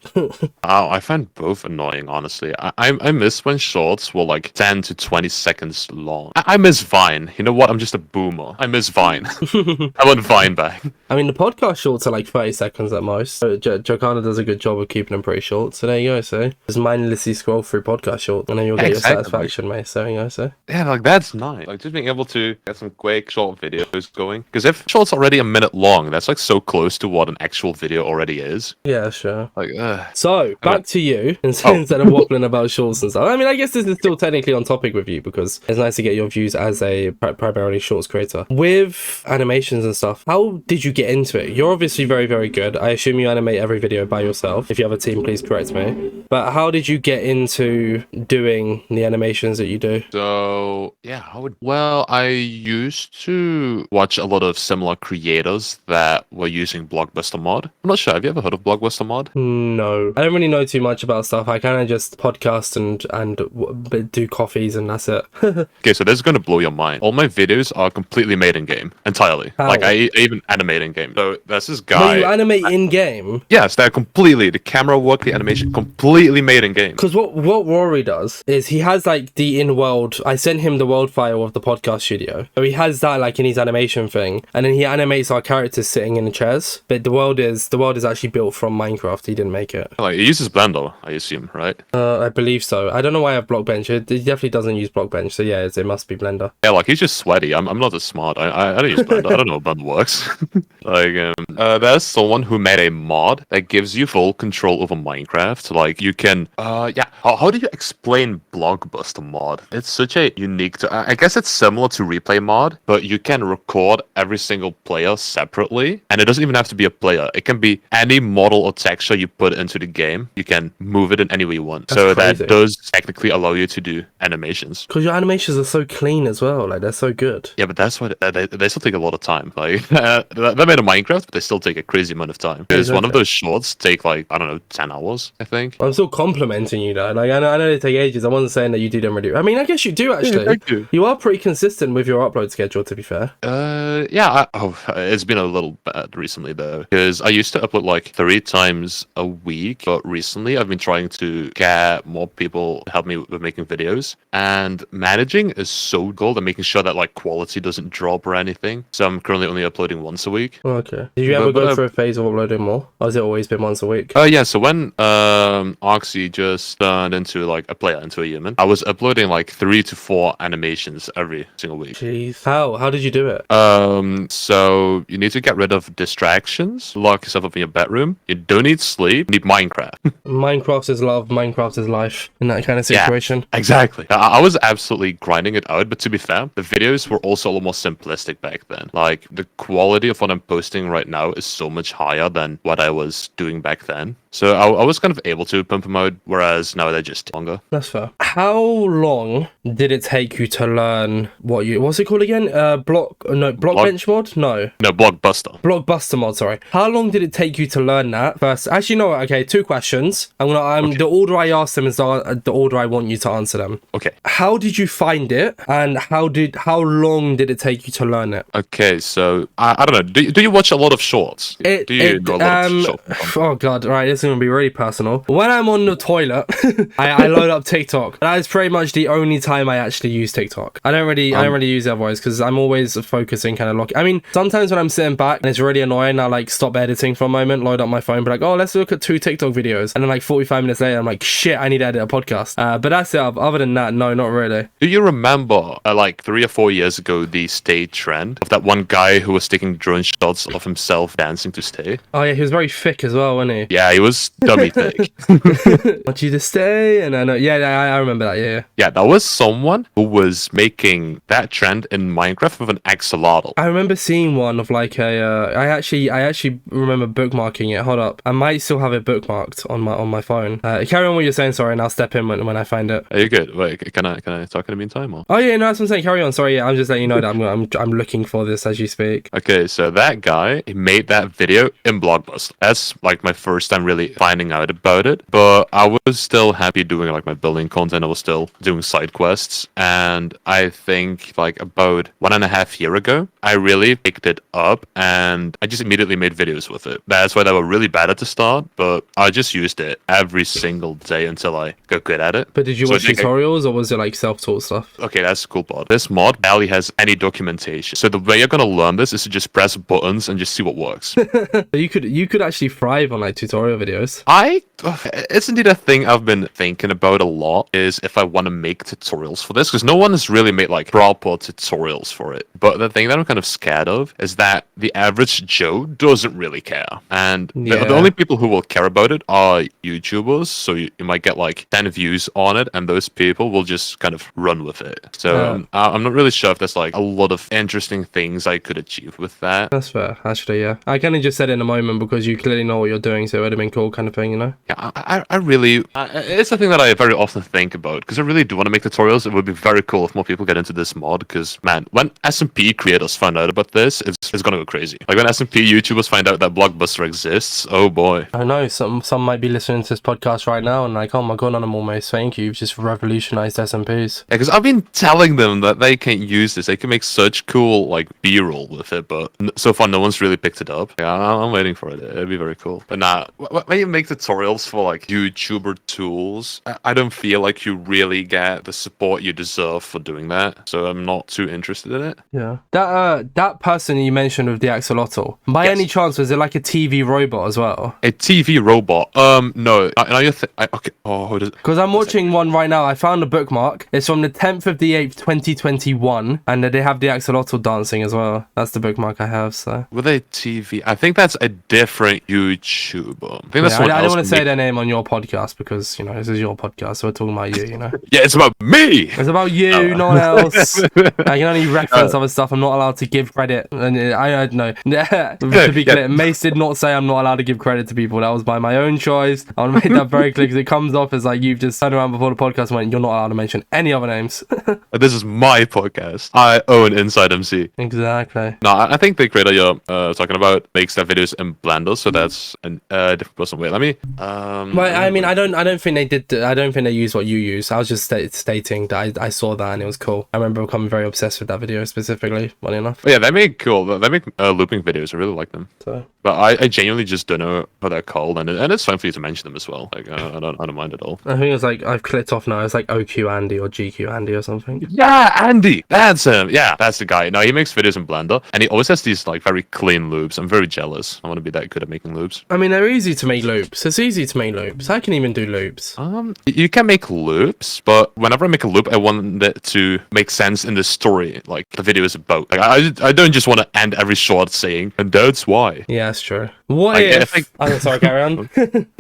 Speaker 1: I find both annoying, honestly. I miss when shorts were like 10 to 20 seconds long. I miss Vine. You know what? I'm just a boomer. I miss Vine. I want Vine back.
Speaker 2: I mean, the podcast shorts are like 30 seconds at most. So Jokana does a good job of keeping them pretty short. So there you go. So just mindlessly scroll through podcast shorts, and then you'll get your satisfaction, mate. So there you go. So
Speaker 1: yeah, like, that's nice. Like, just being able to get some quick short videos going. Because if shorts already a minute long, that's like so close to what an actual video already is.
Speaker 2: Yeah, sure.
Speaker 1: Like,
Speaker 2: so back to you, instead of waffling about shorts and stuff. I mean, I guess this is still technically on topic with you, because it's nice to get your views as a primarily shorts creator. With animations and stuff, how did you get into it? You're obviously very, very good. I assume you animate every video by yourself. If you have a team, please correct me. But how did you get into doing the animations that you do?
Speaker 1: So yeah, I used to watch a lot of similar creators that were using Blockbuster Mod. I'm not sure, have you ever heard of Blockbuster Mod?
Speaker 2: No, I don't really know too much about stuff. I kind of just podcast and do coffees, and that's it.
Speaker 1: Okay, so this is going to blow your mind. All my videos are completely made in game, entirely.
Speaker 2: How?
Speaker 1: Like, I even animate in game. So there's this guy.
Speaker 2: Wait, you animate in game?
Speaker 1: Yes, they're completely, the camera work, the animation, completely made in game.
Speaker 2: Because what Rory does is he has like the in-world. I sent him the world file of the podcast studio, so he has that like in his animation thing, and then he animates our characters sitting in the chairs. But the world is actually built from Minecraft. He didn't make it.
Speaker 1: Like, it uses Blender, I assume, right?
Speaker 2: I believe so. I don't know why I have Blockbench. He definitely doesn't use use Blockbench, so yeah, it must be Blender.
Speaker 1: Yeah, like he's just sweaty. I'm not as smart. I don't use Blender. I don't know how Blender works. Like there's someone who made a mod that gives you full control over Minecraft. Like you can yeah. How do you explain Blockbuster mod? It's such a unique. I guess it's similar to Replay mod, but you can record every single player separately, and it doesn't even have to be a player. It can be any model or texture you put into the game. You can move it in any way you want.
Speaker 2: That's
Speaker 1: so
Speaker 2: crazy.
Speaker 1: that does technically allow you to do animations.
Speaker 2: Because your animations are so clean as well. Like, they're so good.
Speaker 1: Yeah, but that's why they still take a lot of time. Like they made a Minecraft, but they still take a crazy amount of time. Because one of those shorts take like, I don't know, 10 hours, I think.
Speaker 2: I'm still complimenting you though. Like, I know they take ages. I wasn't saying that you do them really. I mean, I guess you do actually.
Speaker 1: Yeah, thank you.
Speaker 2: You are pretty consistent with your upload schedule, to be fair.
Speaker 1: Yeah. It's been a little bad recently though, because I used to upload like 3 times a week, but recently I've been trying to get more people to help me with making videos, and managing is so gold and making sure that like quality doesn't drop or anything. So I'm currently only uploading once a week.
Speaker 2: Oh, okay. Did you ever go through a phase of uploading more? Or has it always been once a week?
Speaker 1: Yeah, so when Oxy just turned into like a player, into a human, I was uploading like 3 to 4 animations every single week.
Speaker 2: Jeez. How did you do it?
Speaker 1: So you need to get rid of distractions, lock yourself up in your bedroom. You don't need sleep, you need Minecraft.
Speaker 2: Minecraft is love, Minecraft is life in that kind of situation.
Speaker 1: Yeah, exactly. I was absolutely grinding it out, but to be fair, the videos were also a lot more simplistic back then. Like the quality of what I'm posting right now is so much higher than what I was doing back then. So I was kind of able to pump them out, whereas now they're just longer.
Speaker 2: That's fair. How long did it take you to learn what's it called again? Blockbench mod? No,
Speaker 1: Blockbuster.
Speaker 2: Blockbuster mod, sorry. How long did it take you to learn that first? Actually, no, okay, 2 questions. Okay. The order I asked them is the order I want you to answer them.
Speaker 1: Okay.
Speaker 2: How did you find it, and how long did it take you to learn it?
Speaker 1: Okay, so I don't know. Do you watch a lot of shorts? Do you know a lot of shorts?
Speaker 2: Oh god, right, this is gonna be really personal. When I'm on the toilet, I load up TikTok. That is pretty much the only time I actually use TikTok. I don't really use it otherwise because I'm always focusing kind of I mean, sometimes when I'm sitting back and it's really annoying, I like stop editing for a moment, load up my phone, be like, oh, let's look at 2 TikTok videos, and then like 45 minutes later, I'm like, shit, I need to edit a podcast. But that's it. Other than that, no, not really.
Speaker 1: Do you remember like 3 or 4 years ago the stay trend of that one guy who was taking drone shots of himself dancing to stay?
Speaker 2: Oh yeah, he was very thick as well, wasn't he?
Speaker 1: Yeah, he was dummy thick.
Speaker 2: Want you to stay, and I know. Yeah, I remember that. Yeah.
Speaker 1: Yeah, that was someone who was making that trend in Minecraft with an axolotl.
Speaker 2: I remember seeing one of like I actually remember bookmarking it. Hold up, I might still have it bookmarked on my phone. Carry on what you're saying, sorry, and I'll step in when I find it.
Speaker 1: Are you good? Wait, can I talk in the meantime? Or?
Speaker 2: Oh yeah, no, that's what I'm saying. Carry on. Sorry, yeah, I'm just letting you know that I'm looking for this as you speak.
Speaker 1: Okay, so that guy, he made that video in Blockbuster. That's like my first time really finding out about it, but I was still happy doing like my building content. I was still doing side quests, and I think like about 1.5 years ago, I really picked it up and I just immediately made videos with it. That's why they were really bad at the start, but I just used it every single day until I got good at it.
Speaker 2: But did you watch tutorials or was it like self-taught stuff?
Speaker 1: Okay, that's the cool part. This mod barely has any documentation, so the way you're gonna learn this is to just press buttons and just see what works.
Speaker 2: you could actually thrive on like tutorial videos.
Speaker 1: It's indeed a thing I've been thinking about a lot, is if I want to make tutorials for this, because no one has really made like proper tutorials for it. But the thing that I'm kind of scared of is that the average Joe doesn't really care, and the only people who will care about it are YouTubers. So you might get like 10 views on it, and those people will just kind of run with it. So I'm not really sure if there's like a lot of interesting things I could achieve with that.
Speaker 2: That's fair, actually. Yeah, I kind of just said it in a moment because you clearly know what you're doing, so it would have been cool, kind of thing, you know.
Speaker 1: Yeah, I really, it's a thing that I very often think about, because I really do want to make tutorials. It would be very cool if more people get into this mod, because man, when SMP creators find out about this, it's gonna go crazy. Like when SMP YouTubers find out that Blockbuster exists, oh boy.
Speaker 2: I know, some might be listening to this podcast right now and like, oh my god, AnimalMace, thank you, you've just revolutionized SMPs.
Speaker 1: Yeah, because I've been telling them that they can use this, they can make such cool like B-roll with it, but so far no one's really picked it up. Yeah, I'm waiting for it. It'd be very cool. But nah, when you make tutorials for like YouTuber tools, I don't feel like you really get the support you deserve for doing that. So I'm not too interested in it.
Speaker 2: Yeah. That person you mentioned with the axolotl, by
Speaker 1: Yes.
Speaker 2: any chance, was it like a TV robot as well?
Speaker 1: A TV robot? No. Now you okay. Oh, what is it?
Speaker 2: Because I'm watching one right now. I found a bookmark. It's from the 10th of the 8th, 2021, and they have the axolotl dancing as well. That's the bookmark I have. So.
Speaker 1: Were they TV? I think that's a different YouTuber. I think that's
Speaker 2: Yeah,
Speaker 1: someone
Speaker 2: I
Speaker 1: else
Speaker 2: don't want to say
Speaker 1: make-
Speaker 2: their name on your podcast because this is your podcast, so we're talking about you.
Speaker 1: Yeah, it's about me.
Speaker 2: It's about you, no one else. I can only reference other stuff. I'm not allowed to give credit. And I don't know. To be clear, Mace did not say I'm not allowed to give credit to people. That was by my own choice. I want to make that very clear because it comes off as like you've just turned around before the podcast and went, you're not allowed to mention any other names.
Speaker 1: This is my podcast. I own InsideMC.
Speaker 2: Exactly.
Speaker 1: No, I think the creator you're talking about makes their videos in Blender, so that's a different person. Wait, let me.
Speaker 2: Well, I mean, I don't think they did. I don't think they used what you use. I was just stating that I saw that and it was cool. I remember becoming very obsessed with that video specifically. Funny enough.
Speaker 1: But yeah, they make cool. They make looping videos. I really like them.
Speaker 2: So.
Speaker 1: But I genuinely just don't know how they're called, and it's fine for you to mention them as well. Like I don't mind at all.
Speaker 2: I think it's like I've clicked off now. It's like OQ Andy or GQ Andy or something.
Speaker 1: Yeah, Andy. That's him. Yeah, that's the guy. No, he makes videos in Blender, and he always has these like very clean loops. I'm very jealous. I want to be that good at making loops.
Speaker 2: I mean, they're easy to make loops. It's easy to make loops. I can even do loops.
Speaker 1: You can make loops, but whenever I make a loop, I want it to make sense in the story, like the video is about. Like I don't just want to end every short saying, and that's why.
Speaker 2: Yeah, that's true. What
Speaker 1: Like,
Speaker 2: if? Oh, sorry, carry on.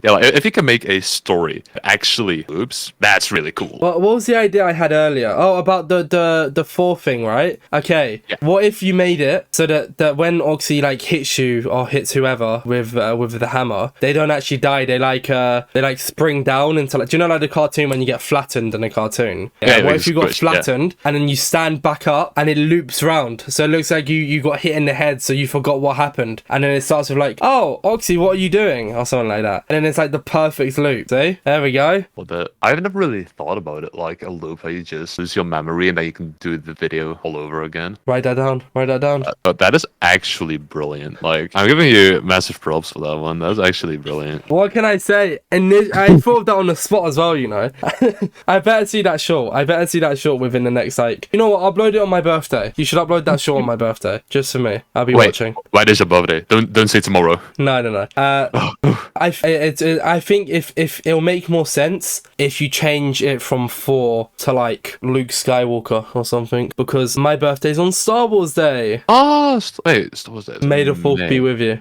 Speaker 1: Yeah, like if you can make a story that actually loops, that's really cool.
Speaker 2: What was the idea I had earlier? Oh, about the fourth thing, right? Okay.
Speaker 1: Yeah.
Speaker 2: What if you made it so that when Oxy like hits you or hits whoever with the hammer, they don't actually die. They like spring down into like, do you know like the cartoon when you get flattened in a cartoon?
Speaker 1: Yeah,
Speaker 2: What
Speaker 1: like
Speaker 2: if you got
Speaker 1: squished, yeah.
Speaker 2: flattened and then you stand back up and it loops round? So it looks like you got hit in the head, so you forgot what happened, and then it starts with like, oh, Oxy, what are you doing, or something like that, and then it's like the perfect loop. See, there we go.
Speaker 1: Well, I've never really thought about it like a loop where you just lose your memory and then you can do the video all over again.
Speaker 2: Write that down. Write that down.
Speaker 1: But that is actually brilliant. Like, I'm giving you massive props for that one. That's actually brilliant.
Speaker 2: What can I say? And I thought of that on the spot as well, I better see that short. I better see that short within the next, like, you know what? Upload it on my birthday. You should upload that short on my birthday. Just for me. I'll be watching.
Speaker 1: Why is your birthday? Don't say tomorrow.
Speaker 2: No. I think if it'll make more sense if you change it from 4 to like Luke Skywalker or something, because my birthday's on Star Wars Day.
Speaker 1: Oh, wait, Star Wars Day.
Speaker 2: May the 4th be with you.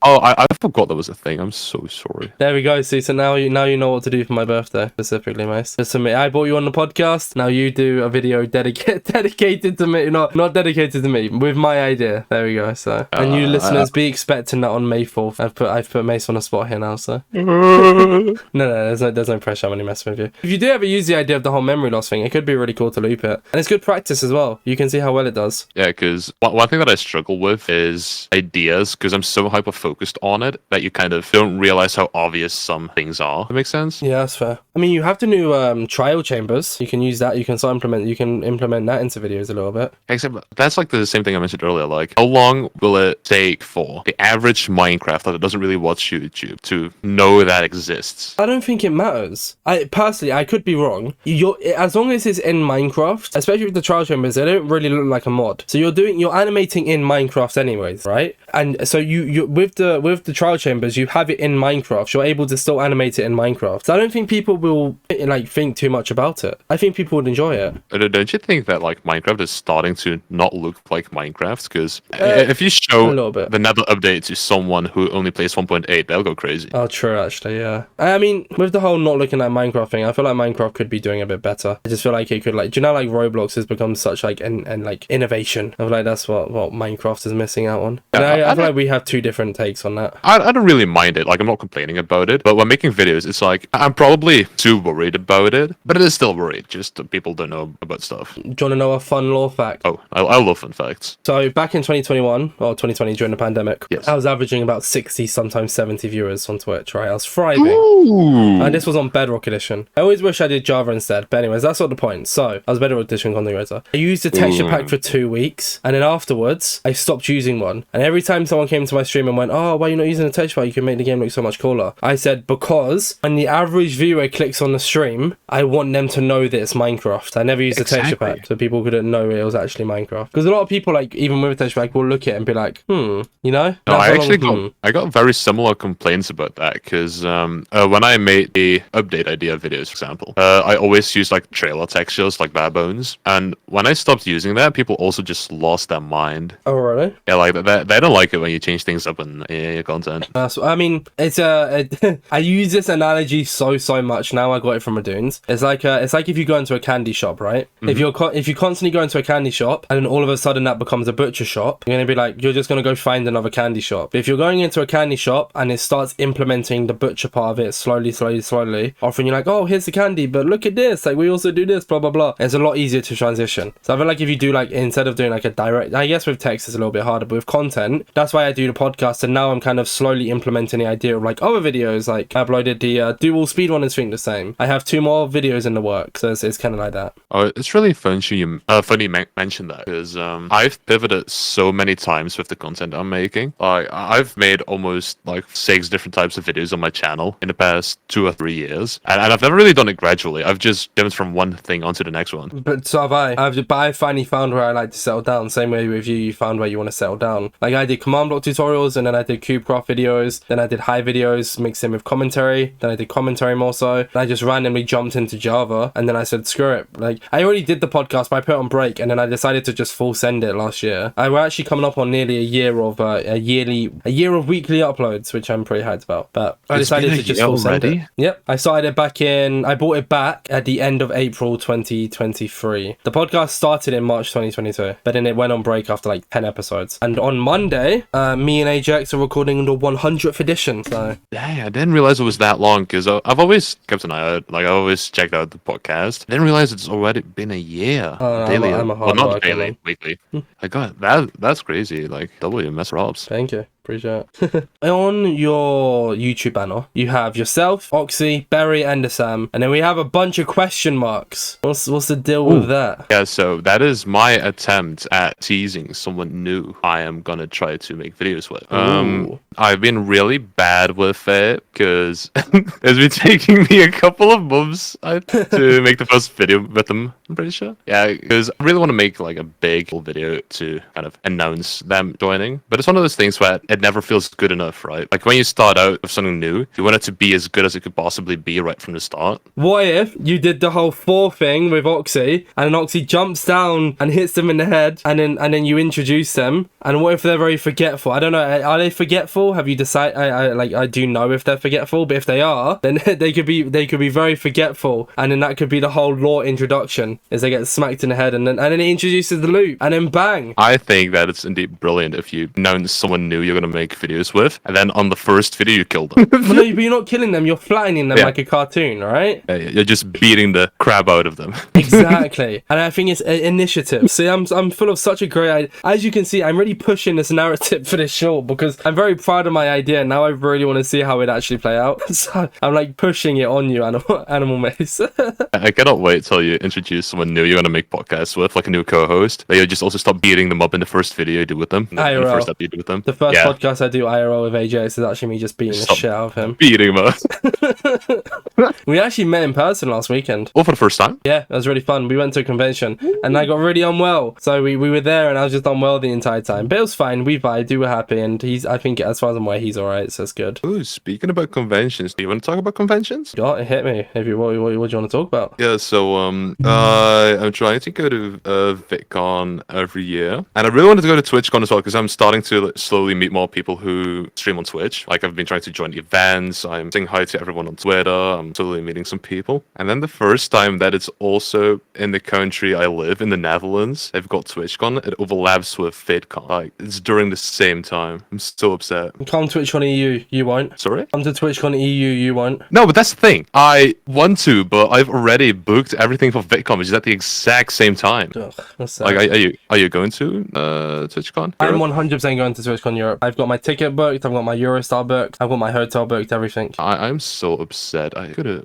Speaker 1: Oh, I forgot that was a thing. I'm so sorry.
Speaker 2: There we go. See, so now you know what to do for my birthday specifically, Mace. Just to me, I brought you on the podcast. Now you do a video dedicated to me, not dedicated to me, with my idea. There we go. So, and you listeners, be expecting that on May 4th. I've put Mace on the spot here now. So, no, there's no pressure. I'm only messing with you. If you do ever use the idea of the whole memory loss thing, it could be really cool to loop it, and it's good practice as well. You can see how well it does.
Speaker 1: Yeah, because one thing that I struggle with is ideas, because I'm so hyper focused on it that you kind of don't realize how obvious some things are. That makes sense?
Speaker 2: Yeah, that's fair. I mean, you have the new trial chambers. You can use that. You can implement that into videos a little bit.
Speaker 1: Except that's like the same thing I mentioned earlier. Like, how long will it take for the average Minecraft that doesn't really watch YouTube to know that exists?
Speaker 2: I don't think it matters. I could be wrong. As long as it's in Minecraft, especially with the trial chambers, they don't really look like a mod. So you're animating in Minecraft anyways, right? And so you with the trial chambers, you have it in Minecraft. You're able to still animate it in Minecraft. So I don't think people will like think too much about it. I think people would enjoy it.
Speaker 1: Don't you think that like Minecraft is starting to not look like Minecraft? Because if you show
Speaker 2: a little bit.
Speaker 1: the Nether update to someone who only plays 1.8, they'll go crazy.
Speaker 2: Oh, true, actually, yeah. I mean, with the whole not looking at Minecraft thing, I feel like Minecraft could be doing a bit better. I just feel like it could, like, do you know, like Roblox has become such like and like innovation. I feel like that's what Minecraft is missing out on. And I feel like we have two different takes on that.
Speaker 1: I don't really mind it. Like, I'm not complaining about it. But when making videos, it's like I'm probably too worried about it, but it is still worried. Just that people don't know about stuff.
Speaker 2: Do you want to know a fun lore fact?
Speaker 1: Oh, I love fun facts.
Speaker 2: So back in 2021 or 2020 during the pandemic,
Speaker 1: Yes.
Speaker 2: I was averaging about 60, sometimes 70 viewers on Twitch, right? I was thriving.
Speaker 1: Ooh.
Speaker 2: And this was on Bedrock Edition. I always wish I did Java instead. But anyways, that's not the point. So, I was Bedrock Edition content creator. I used the texture pack for 2 weeks. And then afterwards, I stopped using one. And every time someone came to my stream and went, oh, why are you not using the texture pack? You can make the game look so much cooler. I said, because when the average viewer clicks on the stream, I want them to know that it's Minecraft. I never used the texture pack. So people couldn't know it was actually Minecraft. Because a lot of people, like, even with the texture pack, will look at it and be like, you know?
Speaker 1: No, I got very similar complaints about that because when I made the update idea videos, for example, I always use like trailer textures like bare bones, and when I stopped using that, people also just lost their mind.
Speaker 2: Oh, really?
Speaker 1: Yeah, like they don't like it when you change things up in your content.
Speaker 2: I mean, it's I use this analogy so much now. I got it from Adoons. It's like if you go into a candy shop, right? Mm-hmm. If you constantly go into a candy shop and then all of a sudden that becomes a butcher shop, you're gonna be like, you're just gonna go find another candy shop. But if you're going into a candy shop and it starts implementing the butcher part of it slowly, often you're like, oh, here's the candy, but look at this, like we also do this, blah blah blah. It's a lot easier to transition. So I feel like if you do like, instead of doing like a direct, I guess with text it's a little bit harder, but with content, that's why I do the podcast. And now I'm kind of slowly implementing the idea of like other videos. Like I uploaded the do all speedrunners think the same. I have 2 more videos in the works, so it's kind of like that.
Speaker 1: Oh, it's really funny you mentioned that because I've pivoted so many times with the content I'm making. Like I've made almost like 6 different types of videos on my channel in the past 2 or 3 years, and I've never really done it gradually. I've just jumped from one thing onto the next one.
Speaker 2: But so have I. But I finally found where I like to settle down. Same way with you found where you want to settle down. Like I did command block tutorials, and then I did CubeCraft videos, then I did high videos mixed in with commentary, then I did commentary more so, and I just randomly jumped into Java, and then I said screw it. Like I already did the podcast, but I put it on break, and then I decided to just full send it last year. We're actually coming up on nearly a year of weekly uploads, which I'm pretty hyped about. But I decided to just full send it. Yep, I started it I bought it back at the end of April 2023. The podcast started in March 2022, but then it went on break after like 10 episodes. And on Monday, me and AJX are recording the 100th edition. So
Speaker 1: dang, I didn't realize it was that long because I've always kept an eye out. Like I always checked out the podcast. I didn't realize it's already been a year.
Speaker 2: Oh, no,
Speaker 1: daily,
Speaker 2: I'm a hard
Speaker 1: well, not
Speaker 2: worker,
Speaker 1: daily,
Speaker 2: man.
Speaker 1: weekly. I got that's crazy. Like WMS Robs.
Speaker 2: Thank you. Appreciate it. On your YouTube banner, you have yourself, Oxy, Berry, and Sam, and then we have a bunch of question marks. What's the deal with that?
Speaker 1: Yeah, so that is my attempt at teasing someone new I am gonna try to make videos with. I've been really bad with it because it's been taking me a couple of months to make the first video with them, I'm pretty sure. Yeah, because I really want to make like a big video to kind of announce them joining. But it's one of those things where it never feels good enough, right? Like when you start out with something new, you want it to be as good as it could possibly be right from the start.
Speaker 2: What if you did the whole 4 thing with Oxy, and then Oxy jumps down and hits them in the head, and then you introduce them, and what if they're very forgetful? I don't know, are they forgetful? Have you decided? I do know if they're forgetful, but if they are, then they could be very forgetful, and then that could be the whole lore introduction, is they get smacked in the head, and then it introduces the loop, and then bang.
Speaker 1: I think that it's indeed brilliant if you announce someone new you're gonna make videos with, and then on the first video you kill them.
Speaker 2: Well, no, but you're not killing them, you're flattening them like a cartoon, right?
Speaker 1: Yeah, you're just beating the crap out of them.
Speaker 2: Exactly. And I think it's initiative. See, I'm full of such a great idea. As you can see, I'm really pushing this narrative for this short because I'm very proud of my idea. Now I really want to see how it actually play out. So I'm like pushing it on you, AnimalMace.
Speaker 1: I cannot wait till you introduce someone new you're gonna make podcasts with, like a new co-host. That you just also stop beating them up in the first video you do with them.
Speaker 2: IRL.
Speaker 1: The first step you do with them.
Speaker 2: The first podcast I do IRL with AJX is actually me just beating the shit out of him.
Speaker 1: Beating him up.
Speaker 2: We actually met in person last weekend.
Speaker 1: All for the first time?
Speaker 2: Yeah, it was really fun. We went to a convention and I got really unwell. So we were there and I was just unwell the entire time. But it was fine. We vibed, we were happy, and I think as far as I'm aware, he's alright, so it's good.
Speaker 1: Ooh, speaking about conventions, do you want to talk about conventions?
Speaker 2: God, it hit me. What do you want to talk about?
Speaker 1: Yeah, so I'm trying to go to VidCon every year, and I really wanted to go to TwitchCon as well because I'm starting to slowly meet more people who stream on Twitch. Like I've been trying to join the events, I'm saying hi to everyone on Twitter, I'm totally meeting some people. And then the first time that it's also in the country I live, in the Netherlands, they've got TwitchCon, it overlaps with VidCon. Like it's during the same time. I'm so upset. that.
Speaker 2: Come to TwitchCon EU, you won't.
Speaker 1: Sorry?
Speaker 2: Come to TwitchCon EU, you won't.
Speaker 1: No, but that's the thing. I want to, but I've already booked everything for VidCon, which is at the exact same time.
Speaker 2: Ugh, that's sad.
Speaker 1: Like, are you going to TwitchCon?
Speaker 2: I'm 100% going to TwitchCon Europe. I've got my ticket booked. I've got my Eurostar booked. I've got my hotel booked. Everything.
Speaker 1: I'm so upset.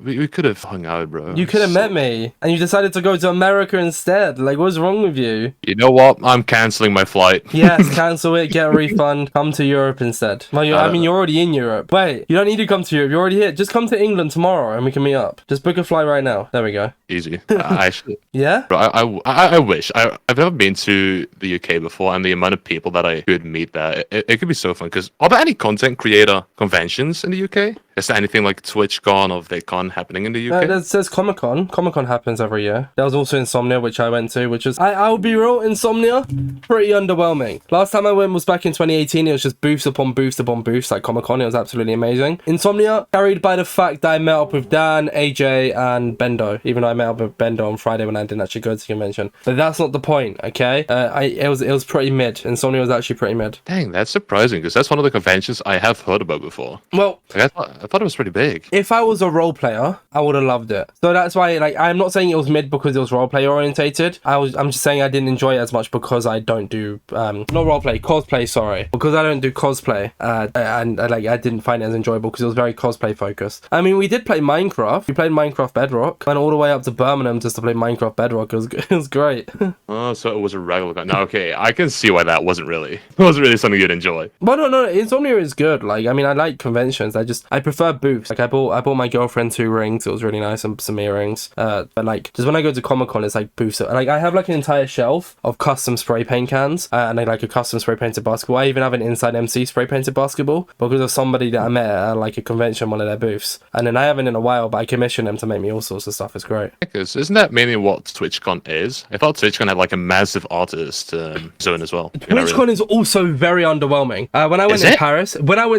Speaker 1: We could have hung out, bro.
Speaker 2: You could have met me, and you decided to go to America instead. Like, what's wrong with you?
Speaker 1: You know what? I'm canceling my flight.
Speaker 2: Yes, cancel it. Get a refund. Come to Europe instead. Well, I mean, you're already in Europe. Wait, you don't need to come to Europe. You're already here. Just come to England tomorrow, and we can meet up. Just book a flight right now. There we go.
Speaker 1: Easy. Actually,
Speaker 2: Yeah.
Speaker 1: bro, I wish. I've never been to the UK before, and the amount of people that I could meet there, it could be so fun. Because are there any content creator conventions in the UK? Is there anything like TwitchCon or VidCon happening in the UK?
Speaker 2: There's Comic-Con. Comic-Con happens every year. There was also Insomnia, which I went to, which is... I'll be real, Insomnia, pretty underwhelming. Last time I went was back in 2018. It was just booths upon booths upon booths, like Comic-Con. It was absolutely amazing. Insomnia, carried by the fact that I met up with Dan, AJ, and Bendo. Even though I met up with Bendo on Friday when I didn't actually go to the convention. But that's not the point, okay? It was pretty mid. Insomnia was actually pretty mid.
Speaker 1: Dang, that's surprising, because that's one of the conventions I have heard about before.
Speaker 2: Well...
Speaker 1: Like, I thought it was pretty big.
Speaker 2: If I was a role player, I would have loved it. So that's why, like, I'm not saying it was mid because it was role play orientated. I'm just saying I didn't enjoy it as much because I don't do not role play, cosplay. Sorry, because I don't do cosplay. And like I didn't find it as enjoyable because it was very cosplay focused. I mean, we did play Minecraft. We played Minecraft Bedrock. Went all the way up to Birmingham just to play Minecraft Bedrock. It was great.
Speaker 1: Oh, so it was a regular. No, okay, I can see why that wasn't really something you'd enjoy.
Speaker 2: Well, no, Insomnia is good. Like, I mean, I like conventions. I prefer booths. Like, I bought my girlfriend 2 rings. It was really nice, and some earrings. But like, just when I go to Comic-Con, it's like booths. Like, I have like an entire shelf of custom spray paint cans, and I like a custom spray painted basketball. I even have an InsideMC spray painted basketball because of somebody that I met at like a convention, one of their booths. And then I haven't in a while, but I commissioned them to make me all sorts of stuff. It's great.
Speaker 1: Because isn't that mainly what TwitchCon is? I thought TwitchCon had like a massive artist zone as well.
Speaker 2: TwitchCon is also very underwhelming. When I went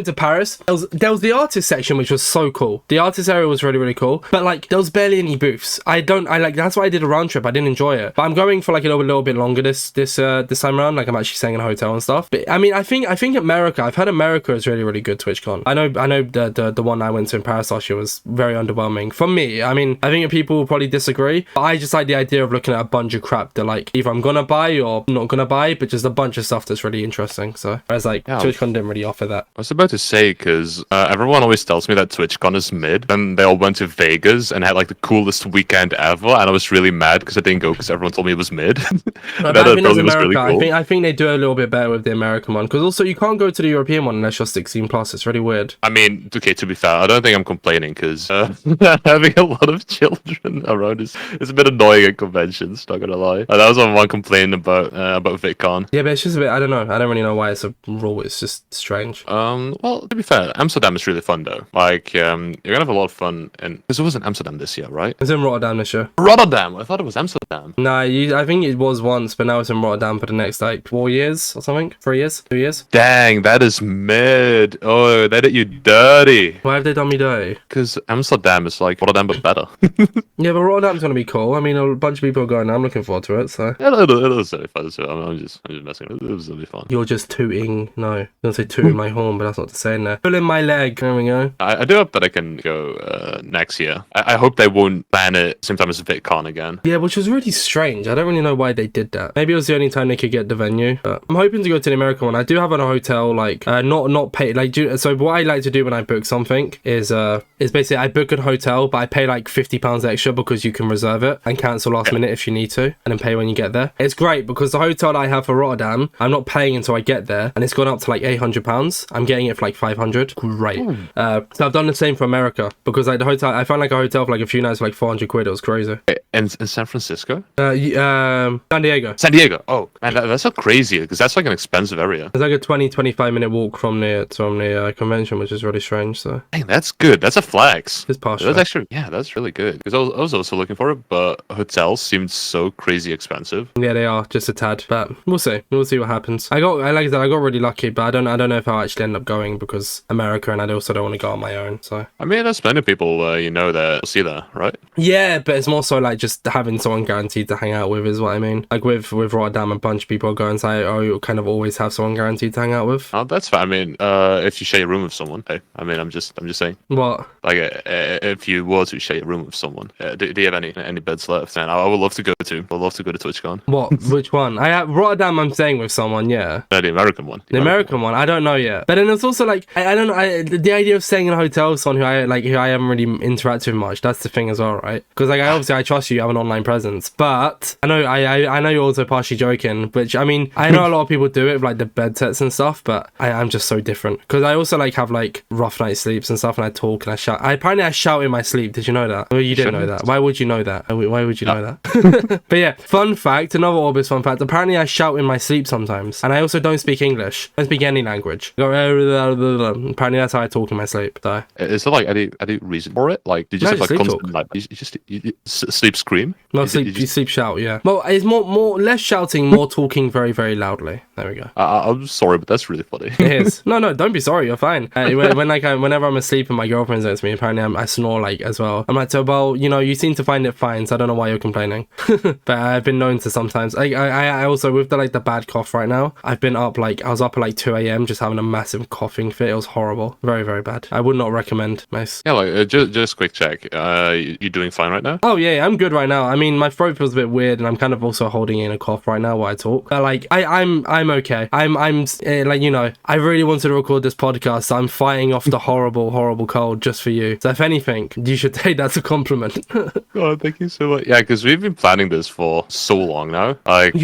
Speaker 2: to Paris, there was the artist section, which was so cool. The artist area was really, really cool. But like, there was barely any booths. That's why I did a round trip. I didn't enjoy it. But I'm going for like a little bit longer this time around. Like, I'm actually staying in a hotel and stuff. But I mean, I think America. I've heard America is really, really good TwitchCon. I know the one I went to in Paris last year was very underwhelming for me. I mean, I think people will probably disagree, but I just like the idea of looking at a bunch of crap that like either I'm gonna buy or not gonna buy, but just a bunch of stuff that's really interesting. So whereas like TwitchCon didn't really offer that.
Speaker 1: I was about to say, because everyone always tells me that TwitchCon is mid, and they all went to Vegas and had like the coolest weekend ever, and I was really mad because I didn't go because everyone told me it was mid.
Speaker 2: But I think America, really cool. I think they do a little bit better with the American one, because also you can't go to the European one unless you're 16 plus. It's really weird.
Speaker 1: I mean, okay, to be fair, I don't think I'm complaining, because having a lot of children around is a bit annoying at conventions, not gonna lie. That was one complaint about VidCon.
Speaker 2: Yeah, but it's just a bit, I don't know. I don't really know why it's a rule. It's just strange.
Speaker 1: Well, to be fair, Amsterdam is really fun though. Like, you're gonna have a lot of fun, and because it was in Amsterdam this year, right?
Speaker 2: It's in Rotterdam this year.
Speaker 1: Rotterdam. I thought it was Amsterdam.
Speaker 2: Nah, I think it was once, but now it's in Rotterdam for the next like 4 years or something. 3 years, 2 years.
Speaker 1: Dang, that is mid. Oh, they did you dirty.
Speaker 2: Why have they done me dirty?
Speaker 1: Because Amsterdam is like Rotterdam but better.
Speaker 2: Yeah, but Rotterdam's gonna be cool. I mean, a bunch of people are going. I'm looking forward to it. So
Speaker 1: yeah, it was really fun. So I'm just messing. It was really fun.
Speaker 2: You're just tooting. No, I'm gonna say tooting my horn, but that's not to say in there. Pulling my leg. There we go.
Speaker 1: I do hope that I can go next year. I hope they won't ban it same time as VidCon again.
Speaker 2: Yeah, which was really strange. I don't really know why they did that. Maybe it was the only time they could get the venue. But I'm hoping to go to the American one. I do have a hotel, like not pay like. So what I like to do when I book something is basically I book a hotel, but I pay like £50 extra because you can reserve it and cancel last minute if you need to, and then pay when you get there. It's great because the hotel that I have for Rotterdam, I'm not paying until I get there, and it's gone up to like £800. I'm getting it for like 500. Great. So I've done the same for America because like the hotel, I found like a hotel for like a few nights for like 400 quid. It was crazy.
Speaker 1: In San Francisco?
Speaker 2: San Diego.
Speaker 1: San Diego. Oh man, that's so crazy because that's like an expensive area.
Speaker 2: It's like a 20-25 minute walk from the convention, which is really strange. So
Speaker 1: hey, that's good. That's a flex.
Speaker 2: It's partial.
Speaker 1: That's actually, yeah, that's really good. Because I was also looking for it, but hotels seemed so crazy expensive.
Speaker 2: Yeah, they are just a tad, but we'll see. We'll see what happens. Like I said, I got really lucky, but I don't know if I'll actually end up going because America, and I also don't want to go on my own. So
Speaker 1: I mean, there's plenty of people that will see that, right?
Speaker 2: Yeah, but it's more so like just having someone guaranteed to hang out with is what I mean. Like with Rotterdam, a bunch of people go inside, or you kind of always have someone guaranteed to hang out with.
Speaker 1: Oh, that's fine. I mean, if you share a room with someone, hey, I mean, I'm just saying.
Speaker 2: What?
Speaker 1: Like, if you were to share a room with someone, do you have any beds left? And I would love to go to. I'd love to go to TwitchCon.
Speaker 2: What? Which one? I have Rotterdam. I'm staying with someone. Yeah.
Speaker 1: No, the American one.
Speaker 2: The American one. I don't know yet. But then it's also like I don't know. The idea of staying in a hotel with someone who I haven't really interacted with much. That's the thing as well, right? Because like obviously I trust you have an online presence, but I know I know you're also partially joking. Which I mean I know a lot of people do it with like the bed sets and stuff, but I'm just so different because I also like have like rough night sleeps and stuff, and I talk and I shout. Apparently I shout in my sleep. Did you know that? Well, you didn't know that. Why would you know that? Why would you know that? But yeah, fun fact. Another Orbis fun fact. Apparently I shout in my sleep sometimes, and I also don't speak English. I don't speak any language. Apparently that's how I talk in my sleep. So.
Speaker 1: Is there like any reason for it? Like, did you just have like constant like you sleep scream?
Speaker 2: No, you sleep shout. Yeah. Well, it's more less shouting, more talking very very loudly. There we go.
Speaker 1: I'm sorry, but that's really funny.
Speaker 2: It is. No, don't be sorry. You're fine. Whenever I'm asleep and my girlfriend's next to me, apparently I snore like as well. I'm like, so well, you seem to find it fine, so I don't know why you're complaining. But I've been known to sometimes. I also with the bad cough right now. I've been up I was up at like 2 a.m. just having a massive coughing fit. It was horrible. Very very bad. I would not recommend, Mace.
Speaker 1: Yeah, like just quick check. You doing fine right now?
Speaker 2: Oh yeah, I'm good right now. I mean, my throat feels a bit weird, and I'm kind of also holding in a cough right now while I talk. But like, I'm okay. I'm I really wanted to record this podcast. So I'm fighting off the horrible cold just for you. So if anything, you should take that as a compliment.
Speaker 1: Oh, thank you so much. Yeah, because we've been planning this for so long now. Like,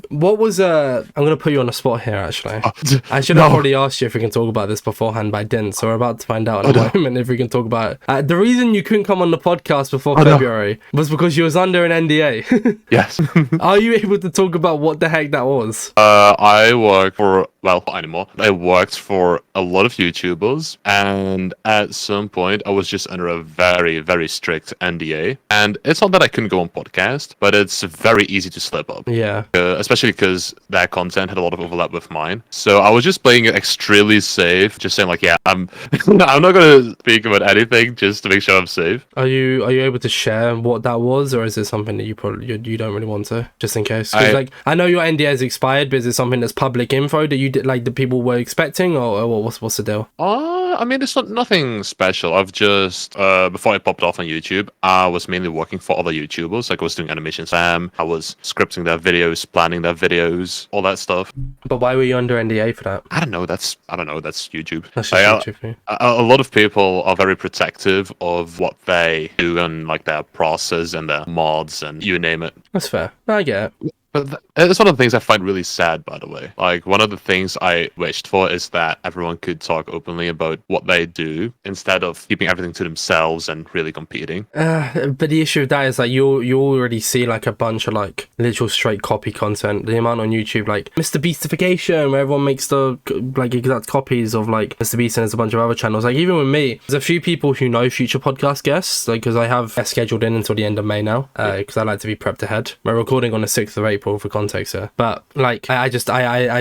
Speaker 2: what was I'm gonna put you on the spot here. Actually, I should have already asked you if we can talk about this beforehand, but I didn't. So we're about to find out in a moment if we can talk about it. The reason you couldn't come on the podcast before February was because you was under an NDA.
Speaker 1: Yes.
Speaker 2: Are you able to talk about what the heck that was?
Speaker 1: I work for anymore. I worked for a lot of YouTubers, and at some point I was just under a very, very strict NDA. And it's not that I couldn't go on podcast, but it's very easy to slip up.
Speaker 2: Yeah.
Speaker 1: Especially because their content had a lot of overlap with mine. So I was just playing it extremely safe, just saying like, yeah, I'm I'm not gonna speak about anything just to make sure I'm safe.
Speaker 2: Are you able to share what that was, or is it something that you don't really want to, just in case? Because I know your NDA is expired, but is it something that's public info that you did like the people were expecting, or what's the deal?
Speaker 1: I mean, it's nothing special. I've just before I popped off on YouTube, I was mainly working for other YouTubers. Like I was doing animation Sam, I was scripting their videos, planning their videos, all that stuff.
Speaker 2: But why were you under NDA for that?
Speaker 1: I don't know. That's YouTube.
Speaker 2: That's just YouTube.
Speaker 1: A lot of people are very protective of what they do and like their process and their mods and you name it.
Speaker 2: That's fair. I get it.
Speaker 1: But it's one of the things I find really sad, by the way. Like, one of the things I wished for is that everyone could talk openly about what they do instead of keeping everything to themselves and really competing.
Speaker 2: But the issue with that is like you already see like a bunch of like literal straight copy content. The amount on YouTube, like Mr. Beastification, where everyone makes the like exact copies of like Mr. Beast, and there's a bunch of other channels. Like even with me, there's a few people who know future podcast guests, like because I have scheduled in until the end of May now, because I like to be prepped ahead. We're recording on the 6th of April for context here, but like I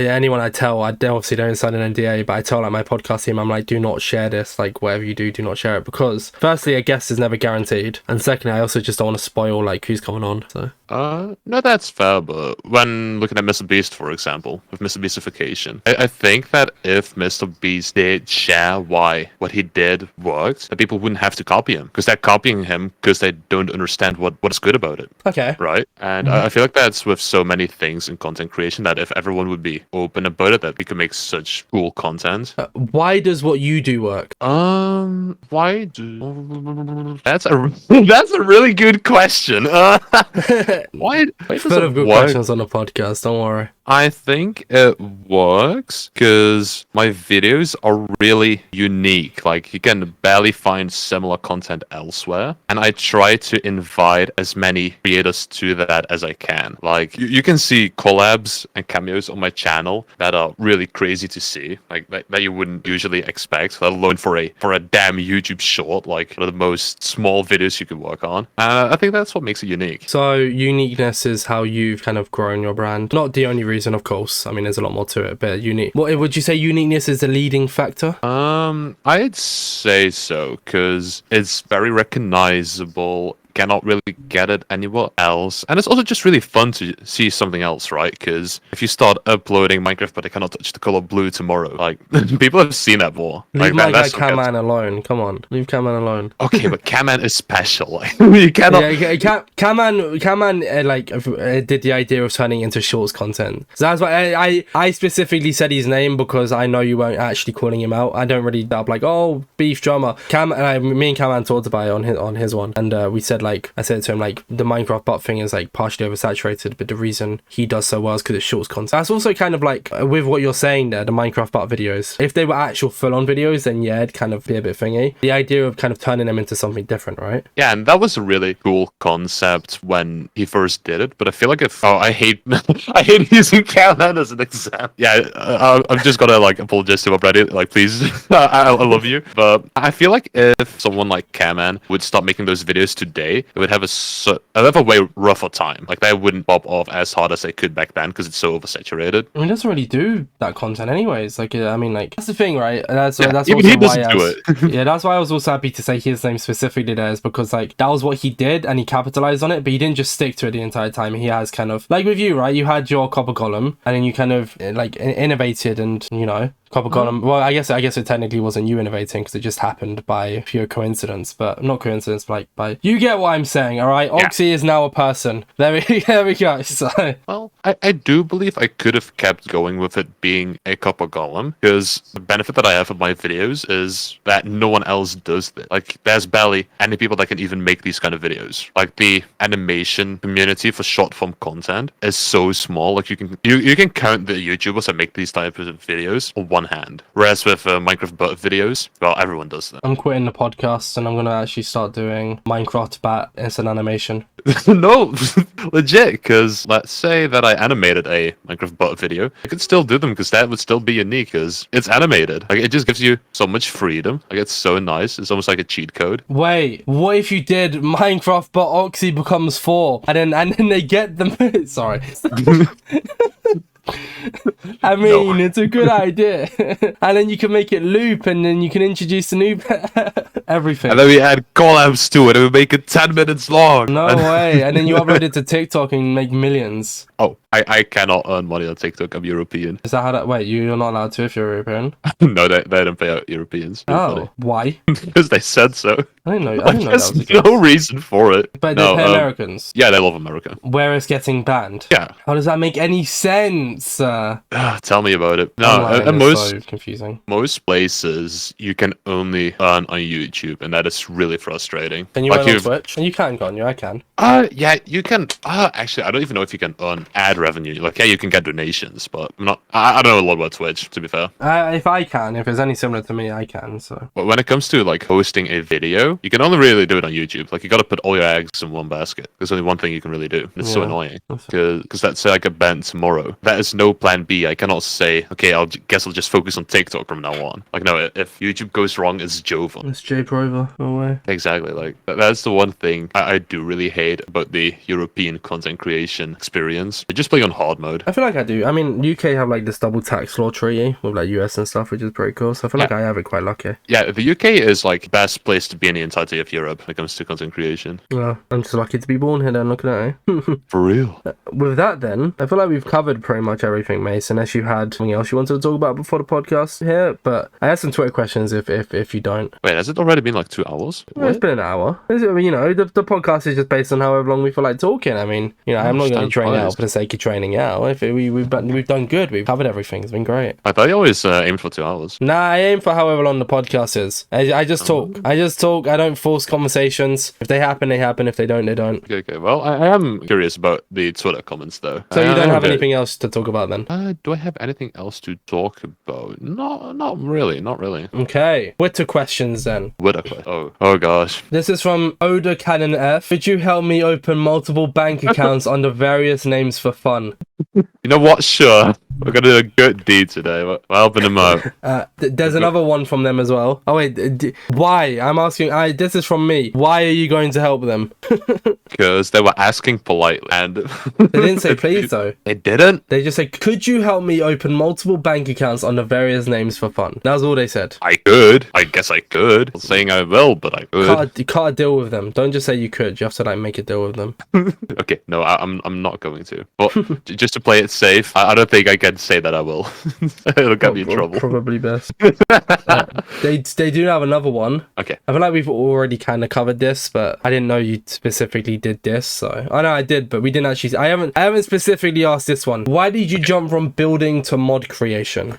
Speaker 2: anyone I tell, I obviously don't sign an NDA, but I tell like my podcast team, I'm like, do not share this, like whatever you do not share it, because firstly a guest is never guaranteed, and secondly I also just don't want to spoil like who's coming on. So
Speaker 1: no, that's fair, but when looking at Mr. Beast, for example, with Mr. Beastification, I think that if Mr. Beast did share why what he did worked, that people wouldn't have to copy him, because they're copying him because they don't understand what's good about it.
Speaker 2: Okay.
Speaker 1: Right? And I feel like that's with so many things in content creation, that if everyone would be open about it, that we could make such cool content.
Speaker 2: Why does what you do work?
Speaker 1: Why do... That's a really good question. Why does
Speaker 2: Full of good questions on the podcast, don't worry.
Speaker 1: I think it works because my videos are really unique. Like, you can barely find similar content elsewhere. And I try to invite as many creators to that as I can. Like, you can see collabs and cameos on my channel that are really crazy to see. Like, that you wouldn't usually expect, let alone for a damn YouTube short. Like, one of the most small videos you can work on. I think that's what makes it unique.
Speaker 2: So, uniqueness is how you've kind of grown your brand. Not the only reason, of course. I mean, there's a lot more to it, but unique. What would you say uniqueness is the leading factor?
Speaker 1: I'd say so, because it's very recognizable cannot really get it anywhere else. And it's also just really fun to see something else, right? Because if you start uploading Minecraft, but I cannot touch the color blue tomorrow, like people have seen that more.
Speaker 2: Leave
Speaker 1: Like
Speaker 2: my guy
Speaker 1: that's
Speaker 2: Caman alone. Come on, leave Caman alone.
Speaker 1: okay, but Caman is special. Like you cannot.
Speaker 2: Yeah, Caman did the idea of turning into shorts content. So that's why I specifically said his name, because I know you weren't actually calling him out. I don't really dub like, oh, beef drummer. Me and Caman talked about it on his one, and we said, like, I said to him, like, the Minecraft butt thing is like partially oversaturated, but the reason he does so well is because it's shorts content. That's also kind of like with what you're saying there, the Minecraft butt videos. If they were actual full-on videos, then yeah, it'd kind of be a bit thingy. The idea of kind of turning them into something different, right?
Speaker 1: Yeah, and that was a really cool concept when he first did it. But I feel like I hate I hate using Caman as an example. Yeah, I'm just gonna like apologize to him already. Like, please, I love you, but I feel like if someone like Caman would start making those videos today, it would have a way rougher time. Like, they wouldn't pop off as hard as they could back then because it's so oversaturated.
Speaker 2: I mean, he doesn't really do that content anyways. Like, I mean, like, that's the thing, right? That's
Speaker 1: even
Speaker 2: also
Speaker 1: he
Speaker 2: why
Speaker 1: doesn't do it.
Speaker 2: yeah, that's why I was also happy to say his name specifically there, is because like that was what he did and he capitalized on it, but he didn't just stick to it the entire time. He has kind of like with you, right? You had your copper golem, and then you kind of like innovated, and you know. Copper Golem. Well, I guess it technically wasn't you innovating because it just happened by pure coincidence, but not coincidence, but like by you get what I'm saying, all right? Oxy is now a person. There we go. So
Speaker 1: well, I do believe I could have kept going with it being a copper golem, because the benefit that I have of my videos is that no one else does this. Like, there's barely any people that can even make these kind of videos. Like, the animation community for short form content is so small. Like, you can count the YouTubers that make these types of videos on one hand, whereas with Minecraft butt videos, well, everyone does that.
Speaker 2: I'm quitting the podcast and I'm gonna actually start doing Minecraft bat instant animation.
Speaker 1: No, legit, because let's say that I animated a Minecraft butt video, I could still do them because that would still be unique because it's animated. Like, it just gives you so much freedom. Like, it's so nice. It's almost like a cheat code.
Speaker 2: Wait, what if you did Minecraft but Oxy becomes 4 and then they get them? Sorry. I mean, it's a good idea. And then you can make it loop, and then you can introduce the new everything.
Speaker 1: And then we add collabs to it, and we make it 10 minutes long.
Speaker 2: No way. And then you upload it to TikTok and make millions.
Speaker 1: Oh, I cannot earn money on TikTok. I'm European.
Speaker 2: Is that how that... Wait, you're not allowed to if you're European?
Speaker 1: No, they don't pay out Europeans.
Speaker 2: Oh, why?
Speaker 1: Because they said so.
Speaker 2: I didn't know that
Speaker 1: There's
Speaker 2: was the case.
Speaker 1: no reason for it.
Speaker 2: But they pay Americans.
Speaker 1: Yeah, they love America.
Speaker 2: Where it's getting banned.
Speaker 1: Yeah.
Speaker 2: How does that make any sense?
Speaker 1: Tell me about it. No,
Speaker 2: Online is so confusing.
Speaker 1: Most places you can only earn on YouTube, and that is really frustrating.
Speaker 2: Can you earn on Twitch? And you can, can't you? I can.
Speaker 1: Yeah, you can. Actually, I don't even know if you can earn ad revenue. Like, yeah, you can get donations, but I'm not. I don't know a lot about Twitch, to be fair.
Speaker 2: If it's any similar to me, I can. So.
Speaker 1: But when it comes to like hosting a video, you can only really do it on YouTube. Like, you got to put all your eggs in one basket. There's only one thing you can really do. It's so annoying because let's say I get banned tomorrow. That is no plan B. I cannot say, okay, guess I'll just focus on TikTok from now on. Like, no, if YouTube goes wrong, it's Jova.
Speaker 2: It's J-Prover. No way.
Speaker 1: Exactly. Like, that's the one thing I do really hate about the European content creation experience. I just play on hard mode.
Speaker 2: I feel like I do. I mean, UK have like this double tax law treaty with like US and stuff, which is pretty cool. So I feel like I have it quite lucky.
Speaker 1: Yeah, the UK is like best place to be in the entirety of Europe when it comes to content creation.
Speaker 2: Well, I'm just lucky to be born here then, look at that.
Speaker 1: For real.
Speaker 2: With that then, I feel like we've covered pretty much everything, Mace, unless you had something else you wanted to talk about before the podcast here, but I have some Twitter questions if you don't.
Speaker 1: Wait, has it already been like 2 hours?
Speaker 2: Well, it's been an hour. I mean, you know, the podcast is just based on however long we feel like talking. I mean, you know, I'm not going to train out for the sake of training out. If we've done good, we've covered everything. It's been great.
Speaker 1: I thought you always aimed for 2 hours.
Speaker 2: Nah, I aim for however long the podcast is. I just talk. I just talk. I don't force conversations. If they happen, they happen. If they don't, they don't.
Speaker 1: Okay. Well, I am curious about the Twitter comments though.
Speaker 2: So you don't have anything else to talk about then?
Speaker 1: Do I have anything else to talk about? No, not really. Not really.
Speaker 2: Okay. Twitter questions then.
Speaker 1: Twitter questions. Oh gosh.
Speaker 2: This is from Oda Cannon F. Could you help me open multiple bank accounts under various names for fun?
Speaker 1: You know what? Sure. We're gonna do a good deed today. We're helping him out.
Speaker 2: There's another one from them as well. Oh wait, why? I'm asking. This is from me. Why are you going to help them?
Speaker 1: Because they were asking politely, and
Speaker 2: They didn't say please though.
Speaker 1: they didn't.
Speaker 2: They just said, "Could you help me open multiple bank accounts under various names for fun?" That was all they said.
Speaker 1: I could. I guess I could. I'm saying I will, but I could.
Speaker 2: You can't deal with them. Don't just say you could. You have to like make a deal with them.
Speaker 1: Okay, no, I'm not going to. But just to play it safe, I don't think I can say that I will. It'll get me in trouble.
Speaker 2: Probably best. They do have another one.
Speaker 1: Okay.
Speaker 2: I feel like we've already kind of covered this, but I didn't know you specifically did this. So I know I did, but we didn't actually. I haven't specifically asked this one. Why did you jump from building to mod creation?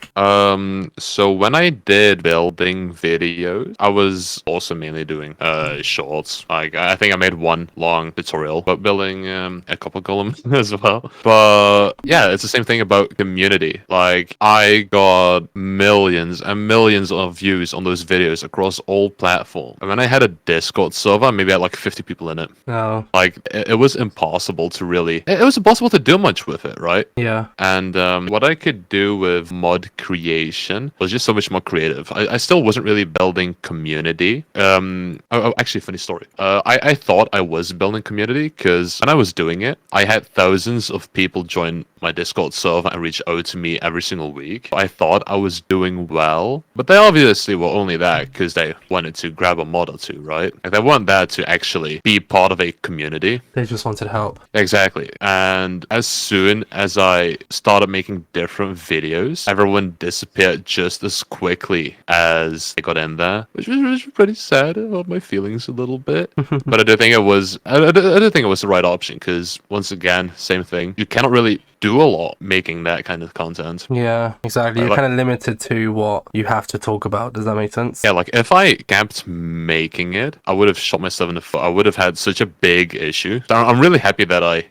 Speaker 1: So when I did building videos, I was also mainly doing shorts. Like I think I made one long tutorial about building a couple golem as well. But yeah, it's the same thing about community. Like I got millions and millions of views on those videos across all platforms. And when I had a Discord server, maybe I had like 50 people in it.
Speaker 2: Oh.
Speaker 1: Like it was impossible to really. It was impossible to do much with it, right?
Speaker 2: Yeah.
Speaker 1: And what I could do with mod creation was just so much more creative. I still wasn't really building community. Actually, funny story. I thought I was building community because when I was doing it, I had thousands of people join my Discord server and reach out to me every single week. I thought I was doing well, but they obviously were only there because they wanted to grab a mod or two, right? Like they weren't there to actually be part of a community.
Speaker 2: They just wanted help.
Speaker 1: Exactly. And as soon as I started making different videos, everyone disappeared just as quickly as they got in there, which was pretty sad. It hurt my feelings a little bit. But I do think it was the right option because once again, same thing. You cannot really do a lot making that kind of content.
Speaker 2: Yeah, exactly. You're
Speaker 1: Like-
Speaker 2: kind of limited to what you have to talk about. Does that make sense?
Speaker 1: Yeah, like if I kept making it, I would have shot myself in the foot. I would have had such a big issue. So I'm really happy that I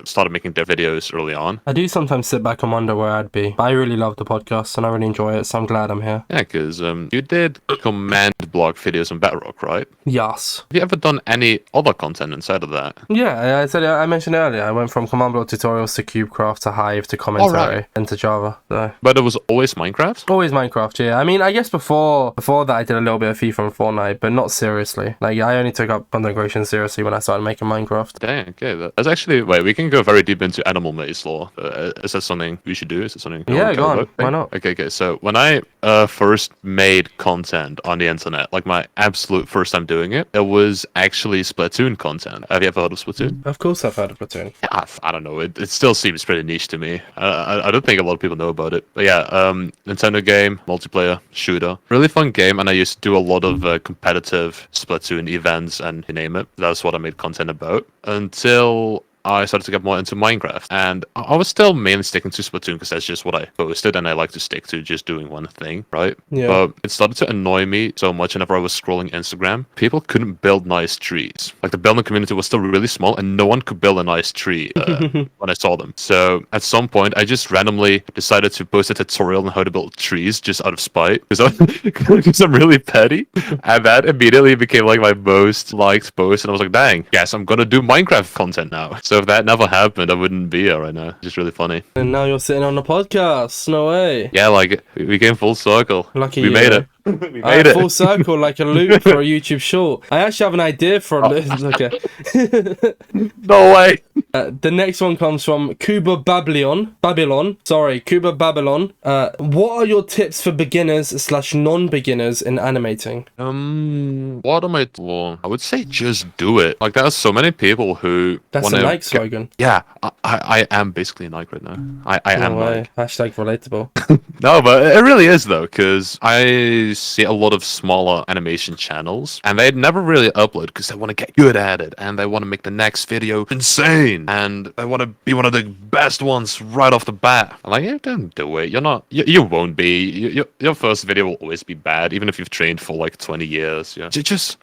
Speaker 1: started making their videos early on.
Speaker 2: I do sometimes sit back and wonder where I'd be. But I really love the podcast and I really enjoy it, so I'm glad I'm here.
Speaker 1: Yeah, because you did command block videos on Bedrock, right?
Speaker 2: Yes.
Speaker 1: Have you ever done any other content inside of that?
Speaker 2: Yeah, I mentioned earlier. I went from command block tutorials to CubeCraft to Hive to commentary
Speaker 1: right.
Speaker 2: and to Java. So
Speaker 1: But it was always Minecraft?
Speaker 2: always Minecraft, yeah. I mean, I guess before that I did a little bit of FIFA and Fortnite, but not seriously. Like I only took up content creation seriously when I started making Minecraft.
Speaker 1: Dang, okay. That's actually... Wait, we can go very deep into AnimalMace lore. Is that something we should do? Is it something... you
Speaker 2: Yeah,
Speaker 1: wanna
Speaker 2: go
Speaker 1: go
Speaker 2: on.
Speaker 1: about?
Speaker 2: Why not?
Speaker 1: Okay. So when I first made content on the internet, like my absolute first time doing it, it was actually Splatoon content. Have you ever heard of Splatoon?
Speaker 2: Of course I've heard of Platoon.
Speaker 1: I don't know. It still seems pretty niche to me. I don't think a lot of people know about it. But yeah, Nintendo game, multiplayer, shooter. Really fun game, and I used to do a lot of competitive Splatoon events and you name it. That's what I made content about. Until I started to get more into Minecraft, and I was still mainly sticking to Splatoon because that's just what I posted, and I like to stick to just doing one thing, right?
Speaker 2: Yeah.
Speaker 1: But it started to annoy me so much whenever I was scrolling Instagram. People couldn't build nice trees. Like the building community was still really small, and no one could build a nice tree when I saw them. So at some point, I just randomly decided to post a tutorial on how to build trees just out of spite because I'm really petty, and that immediately became like my most liked post, and I was like, dang, yes, I'm gonna do Minecraft content now. So if that never happened, I wouldn't be here right now. It's just really funny.
Speaker 2: And now you're sitting on the podcast. No way.
Speaker 1: Yeah, like we came full circle.
Speaker 2: Lucky
Speaker 1: we
Speaker 2: you.
Speaker 1: made it. We made it.
Speaker 2: Full circle, like a loop for a YouTube short. I actually have an idea for a loop. Okay.
Speaker 1: No way.
Speaker 2: The next one comes from Cuba Babylon. Cuba Babylon. What are your tips for beginners / non-beginners in animating?
Speaker 1: What am I? Well, I would say just do it. Like there are so many people who.
Speaker 2: That's a Nike slogan.
Speaker 1: Yeah, I am basically Nike right now. I am Nike.
Speaker 2: Hashtag relatable.
Speaker 1: No, but it really is though, because I see a lot of smaller animation channels, and they never really upload because they want to get good at it, and they want to make the next video insane, and they want to be one of the best ones right off the bat. I'm like, yeah, don't do it. You're not. You won't be. Your first video will always be bad, even if you've trained for like 20 years. Yeah, just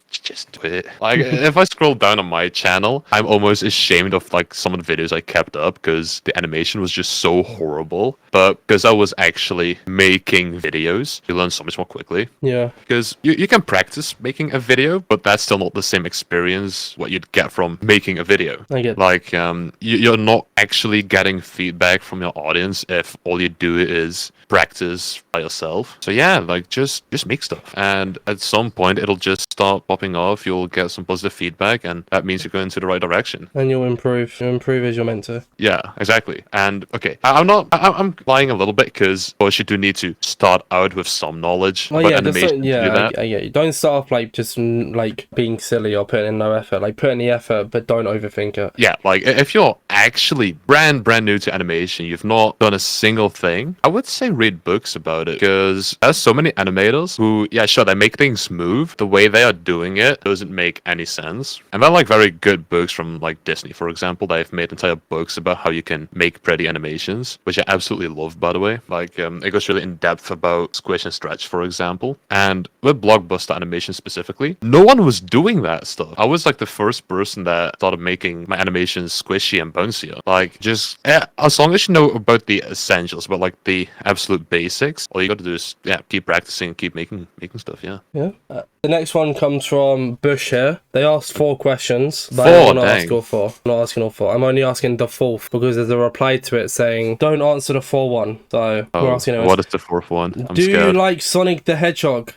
Speaker 1: do it. Like if I scroll down on my channel, I'm almost ashamed of like some of the videos I kept up because the animation was just so horrible. But because I was actually making videos, you learn so much more quickly. really.
Speaker 2: Yeah.
Speaker 1: Because you can practice making a video, but that's still not the same experience what you'd get from making a video.
Speaker 2: I get.
Speaker 1: Like, you're not actually getting feedback from your audience if all you do is practice by yourself. So yeah, like just make stuff, and at some point it'll just start popping off. You'll get some positive feedback, and that means you're going into the right direction.
Speaker 2: And you'll improve. You'll improve as you're meant to.
Speaker 1: Yeah, exactly. And okay, I'm lying a little bit because, of course, you do need to start out with some knowledge
Speaker 2: Oh
Speaker 1: about
Speaker 2: yeah,
Speaker 1: animation.
Speaker 2: yeah,
Speaker 1: to do that.
Speaker 2: yeah. Don't start off like just like being silly or putting in no effort. Like put in the effort, but don't overthink it.
Speaker 1: Yeah, like if you're actually brand new to animation, you've not done a single thing, I would say read books about it, because there's so many animators who, yeah, sure, they make things move. The way they are doing it doesn't make any sense. And they're like very good books from like Disney, for example. They've made entire books about how you can make pretty animations, which I absolutely love, by the way. Like, it goes really in depth about squish and stretch, for example. And with blockbuster animation specifically, no one was doing that stuff. I was like the first person that started making my animations squishy and bouncier. Like, just as long as you know about the essentials, about like the absolute basics, all you got to do is keep practicing, keep making stuff. Yeah.
Speaker 2: Yeah. The next one comes from Bush here. They asked 4 questions, but
Speaker 1: Four,
Speaker 2: I'm not
Speaker 1: dang.
Speaker 2: asking all 4. I'm not asking all 4. I'm only asking the 4th because there's a reply to it saying don't answer the 4 one. So we're asking it.
Speaker 1: What is the 4th one? I'm
Speaker 2: Do
Speaker 1: scared.
Speaker 2: you like Sonic the Hedgehog?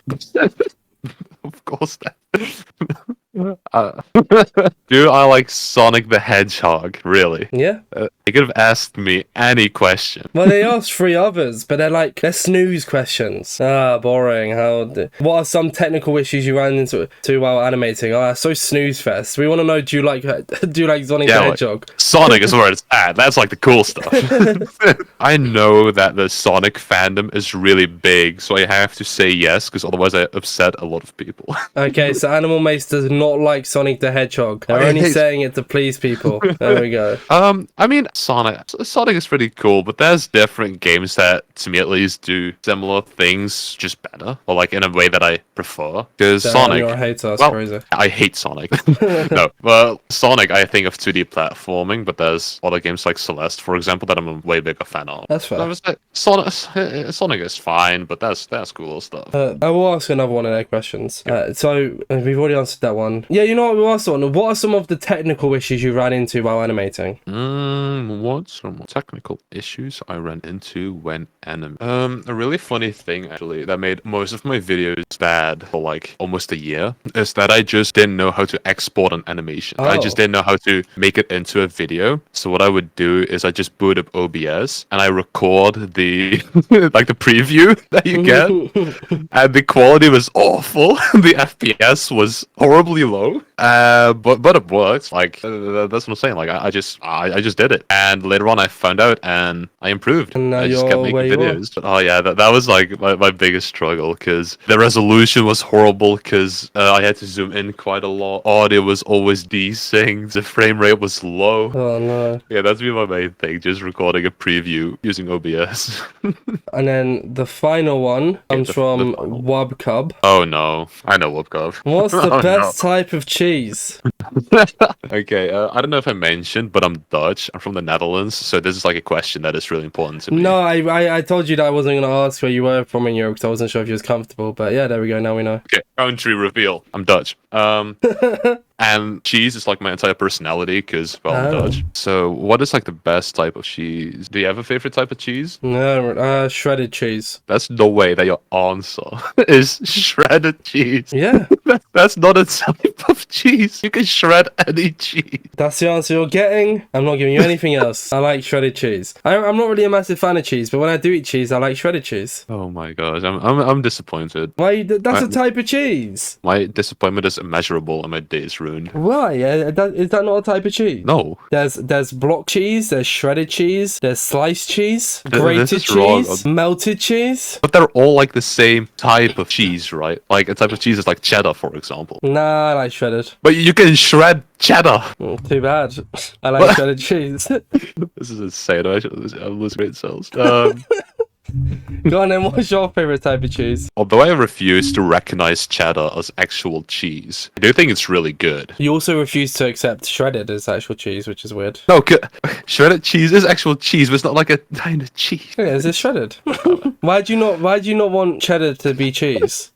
Speaker 1: Of course that. Do I like Sonic the Hedgehog? Really?
Speaker 2: Yeah.
Speaker 1: They could have asked me any question.
Speaker 2: Well, they asked 3 others, but they're snooze questions. Boring. What are some technical issues you ran into while animating? So snooze fest. We want to know, do you like Sonic the Hedgehog?
Speaker 1: Sonic is where it's at. That's like the cool stuff. I know that the Sonic fandom is really big, so I have to say yes, because otherwise I upset a lot of people.
Speaker 2: Okay, so AnimalMace does not like Sonic the Hedgehog. They're
Speaker 1: I
Speaker 2: only
Speaker 1: hate-
Speaker 2: saying it to please people. There we go.
Speaker 1: I mean, Sonic is pretty cool, but there's different games that, to me at least, do similar things just better, or like in a way that I prefer. Because
Speaker 2: Damn,
Speaker 1: Sonic,
Speaker 2: you're a hater. That's
Speaker 1: well,
Speaker 2: crazy.
Speaker 1: I hate Sonic. No, well, Sonic, I think of 2D platforming, but there's other games like Celeste, for example, that I'm a way bigger fan of.
Speaker 2: That's fair.
Speaker 1: I was like, Sonic is fine, but that's cool stuff.
Speaker 2: I will ask another one of their questions. So we've already answered that one. Yeah, you know what? We'll ask one. What are some of the technical issues you ran into while animating?
Speaker 1: What some technical issues I ran into when animating? A really funny thing actually that made most of my videos bad for like almost a year is that I just didn't know how to export an animation. I just didn't know how to make it into a video. So what I would do is I just boot up OBS and I record the like the preview that you get, and the quality was awful. The FPS was horribly low. But it works. Like that's what I'm saying. Like I just did it, and later on I found out and I improved.
Speaker 2: And now
Speaker 1: I just kept
Speaker 2: you're
Speaker 1: making
Speaker 2: where you are.
Speaker 1: videos. But oh yeah, that was like my biggest struggle, because the resolution was horrible, because I had to zoom in quite a lot. Audio was always desynced. The frame rate was low.
Speaker 2: Oh no.
Speaker 1: Yeah, that's been my main thing, just recording a preview using OBS.
Speaker 2: And then the final one comes
Speaker 1: the
Speaker 2: from
Speaker 1: final one.
Speaker 2: Wubcub.
Speaker 1: Oh no, I know Wubcov.
Speaker 2: What's the
Speaker 1: Oh,
Speaker 2: best type of cheese?
Speaker 1: Okay, I don't know if I mentioned, but I'm Dutch. I'm from the Netherlands, so this is like a question that is really important to me.
Speaker 2: No, I told you that I wasn't going to ask where you were from in Europe because I wasn't sure if you was comfortable. But yeah, there we go. Now we know.
Speaker 1: Okay, country reveal. I'm Dutch. And cheese is like my entire personality, because, well, I'm
Speaker 2: Oh.
Speaker 1: Dutch. So what is like the best type of cheese? Do you have a favorite type of cheese?
Speaker 2: No, shredded cheese.
Speaker 1: That's no way that your answer is shredded cheese.
Speaker 2: Yeah,
Speaker 1: That's not a type of cheese. You can shred any cheese.
Speaker 2: that's the answer you're getting. I'm not giving you anything else. I like shredded cheese. I'm not really a massive fan of cheese, but when I do eat cheese, I like shredded cheese.
Speaker 1: Oh my gosh, I'm disappointed.
Speaker 2: Why? That's a type of cheese.
Speaker 1: My disappointment is immeasurable and my day is ruined.
Speaker 2: Why? Is that not a type of cheese?
Speaker 1: No.
Speaker 2: There's block cheese, there's shredded cheese, there's sliced cheese,
Speaker 1: This
Speaker 2: grated
Speaker 1: is wrong.
Speaker 2: cheese, melted cheese.
Speaker 1: But they're all like the same type of cheese, right? Like a type of cheese is like cheddar, for example.
Speaker 2: Nah, I like shredded.
Speaker 1: But you can shred cheddar.
Speaker 2: Too bad. I like shredded cheese.
Speaker 1: This is insane. I'm losing brain cells.
Speaker 2: Go on then, what's your favorite type of cheese?
Speaker 1: Although I refuse to recognize cheddar as actual cheese, I do think it's really good.
Speaker 2: You also refuse to accept shredded as actual cheese, which is weird.
Speaker 1: No, shredded cheese is actual cheese, but it's not like a kind of cheese.
Speaker 2: Yeah, is it shredded? Why do you not want cheddar to be cheese?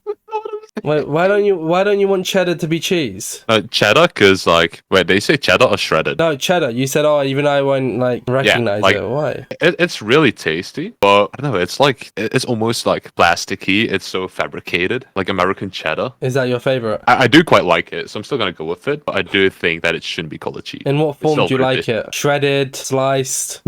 Speaker 2: Wait, why don't you want cheddar to be cheese?
Speaker 1: Cheddar, because like, wait, they say cheddar or shredded?
Speaker 2: No, cheddar. You said, oh, even I won't like recognize
Speaker 1: like,
Speaker 2: it. Why?
Speaker 1: It's really tasty, but I don't know. It's like it's almost like plasticky. It's so fabricated, like American cheddar.
Speaker 2: Is that your favorite?
Speaker 1: I do quite like it, so I'm still gonna go with it. But I do think that it shouldn't be called a cheese.
Speaker 2: In what
Speaker 1: It's
Speaker 2: form
Speaker 1: still
Speaker 2: do you
Speaker 1: very
Speaker 2: like it? Shredded, sliced,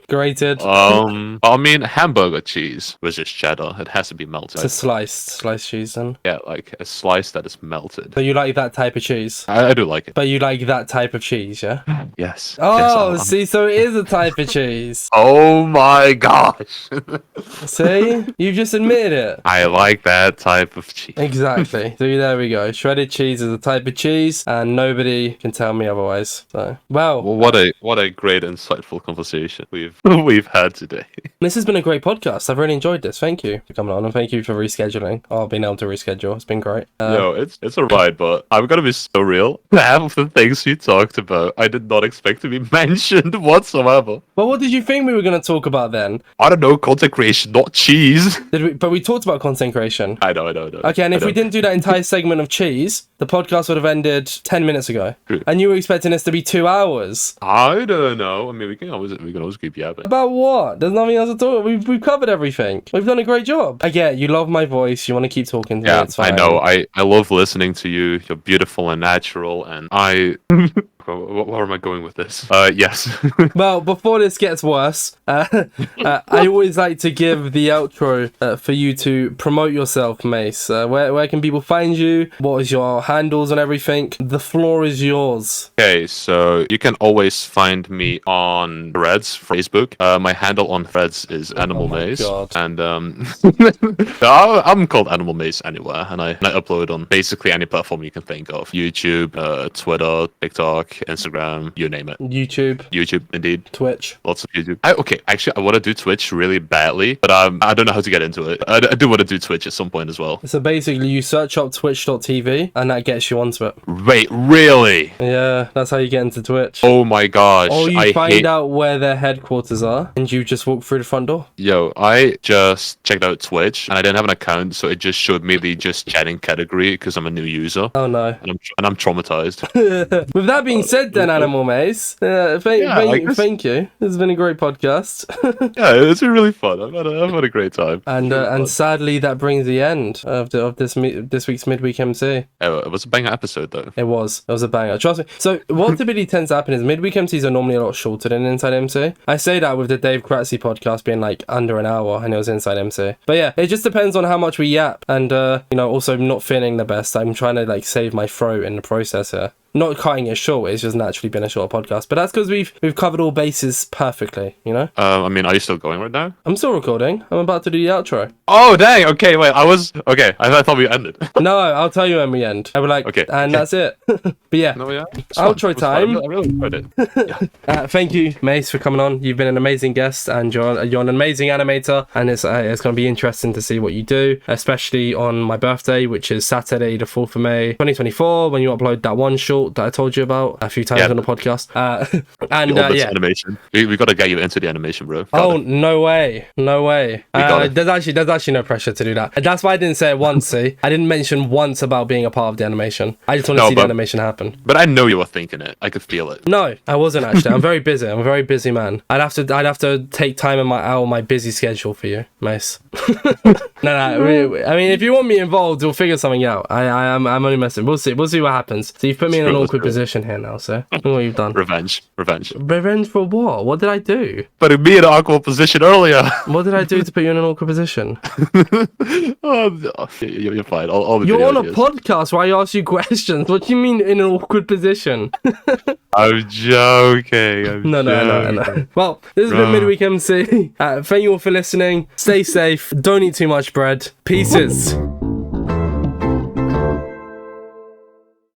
Speaker 2: grated?
Speaker 1: I mean, hamburger cheese was just cheddar. It has to be melted.
Speaker 2: It's a sliced cheese then.
Speaker 1: Yeah, like a slice that is melted.
Speaker 2: So you like that type of cheese?
Speaker 1: I do like it.
Speaker 2: But you like that type of cheese, yeah?
Speaker 1: Yes.
Speaker 2: Oh,
Speaker 1: Yes,
Speaker 2: see, so it is a type of cheese.
Speaker 1: oh my gosh.
Speaker 2: See? You've just admitted it.
Speaker 1: I like that type of cheese.
Speaker 2: Exactly. So there we go. Shredded cheese is a type of cheese, and nobody can tell me otherwise. So, well,
Speaker 1: Well, what a great insightful conversation we've had today.
Speaker 2: this has been a great podcast. I've really enjoyed this. Thank you for coming on, and thank you for rescheduling. Oh, being able to reschedule. It's been great.
Speaker 1: No, it's alright, but I'm gonna be so real. Half of the things you talked about, I did not expect to be mentioned whatsoever.
Speaker 2: Well, what did you think we were going to talk about then?
Speaker 1: I don't know, content creation, not cheese.
Speaker 2: But we talked about content creation.
Speaker 1: I know.
Speaker 2: Okay, and if we didn't do that entire segment of cheese, the podcast would have ended 10 minutes ago.
Speaker 1: True.
Speaker 2: And you were expecting this to be 2 hours.
Speaker 1: I don't know. I mean, we can always keep yapping.
Speaker 2: About what? There's nothing else to talk. We've covered everything. We've done a great job. I get it. You love my voice. You want to keep talking to me.
Speaker 1: Yeah,
Speaker 2: It's fine.
Speaker 1: I know. I love listening to you. You're beautiful and natural, and I. Where am I going with this? Yes.
Speaker 2: Well, before this gets worse, I always like to give the outro for you to promote yourself, Mace. Where can people find you? What is your handles and everything? The floor is yours.
Speaker 1: Okay, so you can always find me on Threads, Facebook. My handle on Threads is AnimalMace,
Speaker 2: God.
Speaker 1: and I'm called AnimalMace anywhere, and I upload on basically any platform you can think of: YouTube, Twitter, TikTok, Instagram, you name it. YouTube, indeed.
Speaker 2: Twitch.
Speaker 1: Lots of YouTube. Okay, actually, I want to do Twitch really badly, but I don't know how to get into it. I do want to do Twitch at some point as well.
Speaker 2: So basically, you search up twitch.tv and that gets you onto it.
Speaker 1: Wait, really?
Speaker 2: Yeah, that's how you get into Twitch.
Speaker 1: Oh my gosh.
Speaker 2: Or you
Speaker 1: I
Speaker 2: find
Speaker 1: hate...
Speaker 2: out where their headquarters are and you just walk through the front door.
Speaker 1: Yo, I just checked out Twitch and I didn't have an account, so it just showed me the just chatting category because I'm a new user.
Speaker 2: Oh no.
Speaker 1: And I'm traumatized.
Speaker 2: With that being said then, AnimalMace, thank you. This has been a great podcast.
Speaker 1: Yeah, it's been really fun. I've had a great time.
Speaker 2: And sadly, that brings the end of this week's midweek MC.
Speaker 1: It was a banger episode though.
Speaker 2: It was a banger. Trust me. So what typically tends to happen is midweek MCs are normally a lot shorter than Inside MC. I say that with the Dave Kratzy podcast being like under an hour, and it was Inside MC. But yeah, it just depends on how much we yap, and also not feeling the best. I'm trying to like save my throat in the process here. Not cutting it short, it's just naturally been a short podcast. But that's because we've covered all bases perfectly, you know?
Speaker 1: I mean, are you still going right now?
Speaker 2: I'm still recording. I'm about to do the outro.
Speaker 1: Oh, dang. Okay, wait. I thought we ended.
Speaker 2: No, I'll tell you when we end. I'll be like,
Speaker 1: Okay,
Speaker 2: and
Speaker 1: okay.
Speaker 2: that's it. But yeah,
Speaker 1: No, yeah.
Speaker 2: outro time.
Speaker 1: I really enjoyed it.
Speaker 2: Thank you, Mace, for coming on. You've been an amazing guest, and you're an amazing animator. And it's going to be interesting to see what you do, especially on my birthday, which is Saturday, the 4th of May, 2024, when you upload that one short that I told you about a few times on the podcast.
Speaker 1: Animation. We got to get you into the animation, bro.
Speaker 2: Oh, no way. There's actually no pressure to do that. That's why I didn't say it once. See, I didn't mention once about being a part of the animation. I just want to see the animation happen.
Speaker 1: But I know you were thinking it. I could feel it.
Speaker 2: No, I wasn't actually. I'm very busy. I'm a very busy man. I'd have to take time out of my busy schedule for you, Mace. No. I mean, if you want me involved, we'll figure something out. I'm only messing. We'll see what happens. So you've put me in an awkward position here now. So look what you've done.
Speaker 1: Revenge
Speaker 2: For what? What did I do?
Speaker 1: Putting me in an awkward position earlier.
Speaker 2: What did I do to put you in an awkward position?
Speaker 1: You're fine. All the
Speaker 2: You're on a
Speaker 1: videos.
Speaker 2: podcast where I ask you questions. What do you mean in an awkward position?
Speaker 1: I'm joking.
Speaker 2: No. Well, this has been Midweek MC. Thank you all for listening. Stay safe. Don't eat too much bread. Pieces.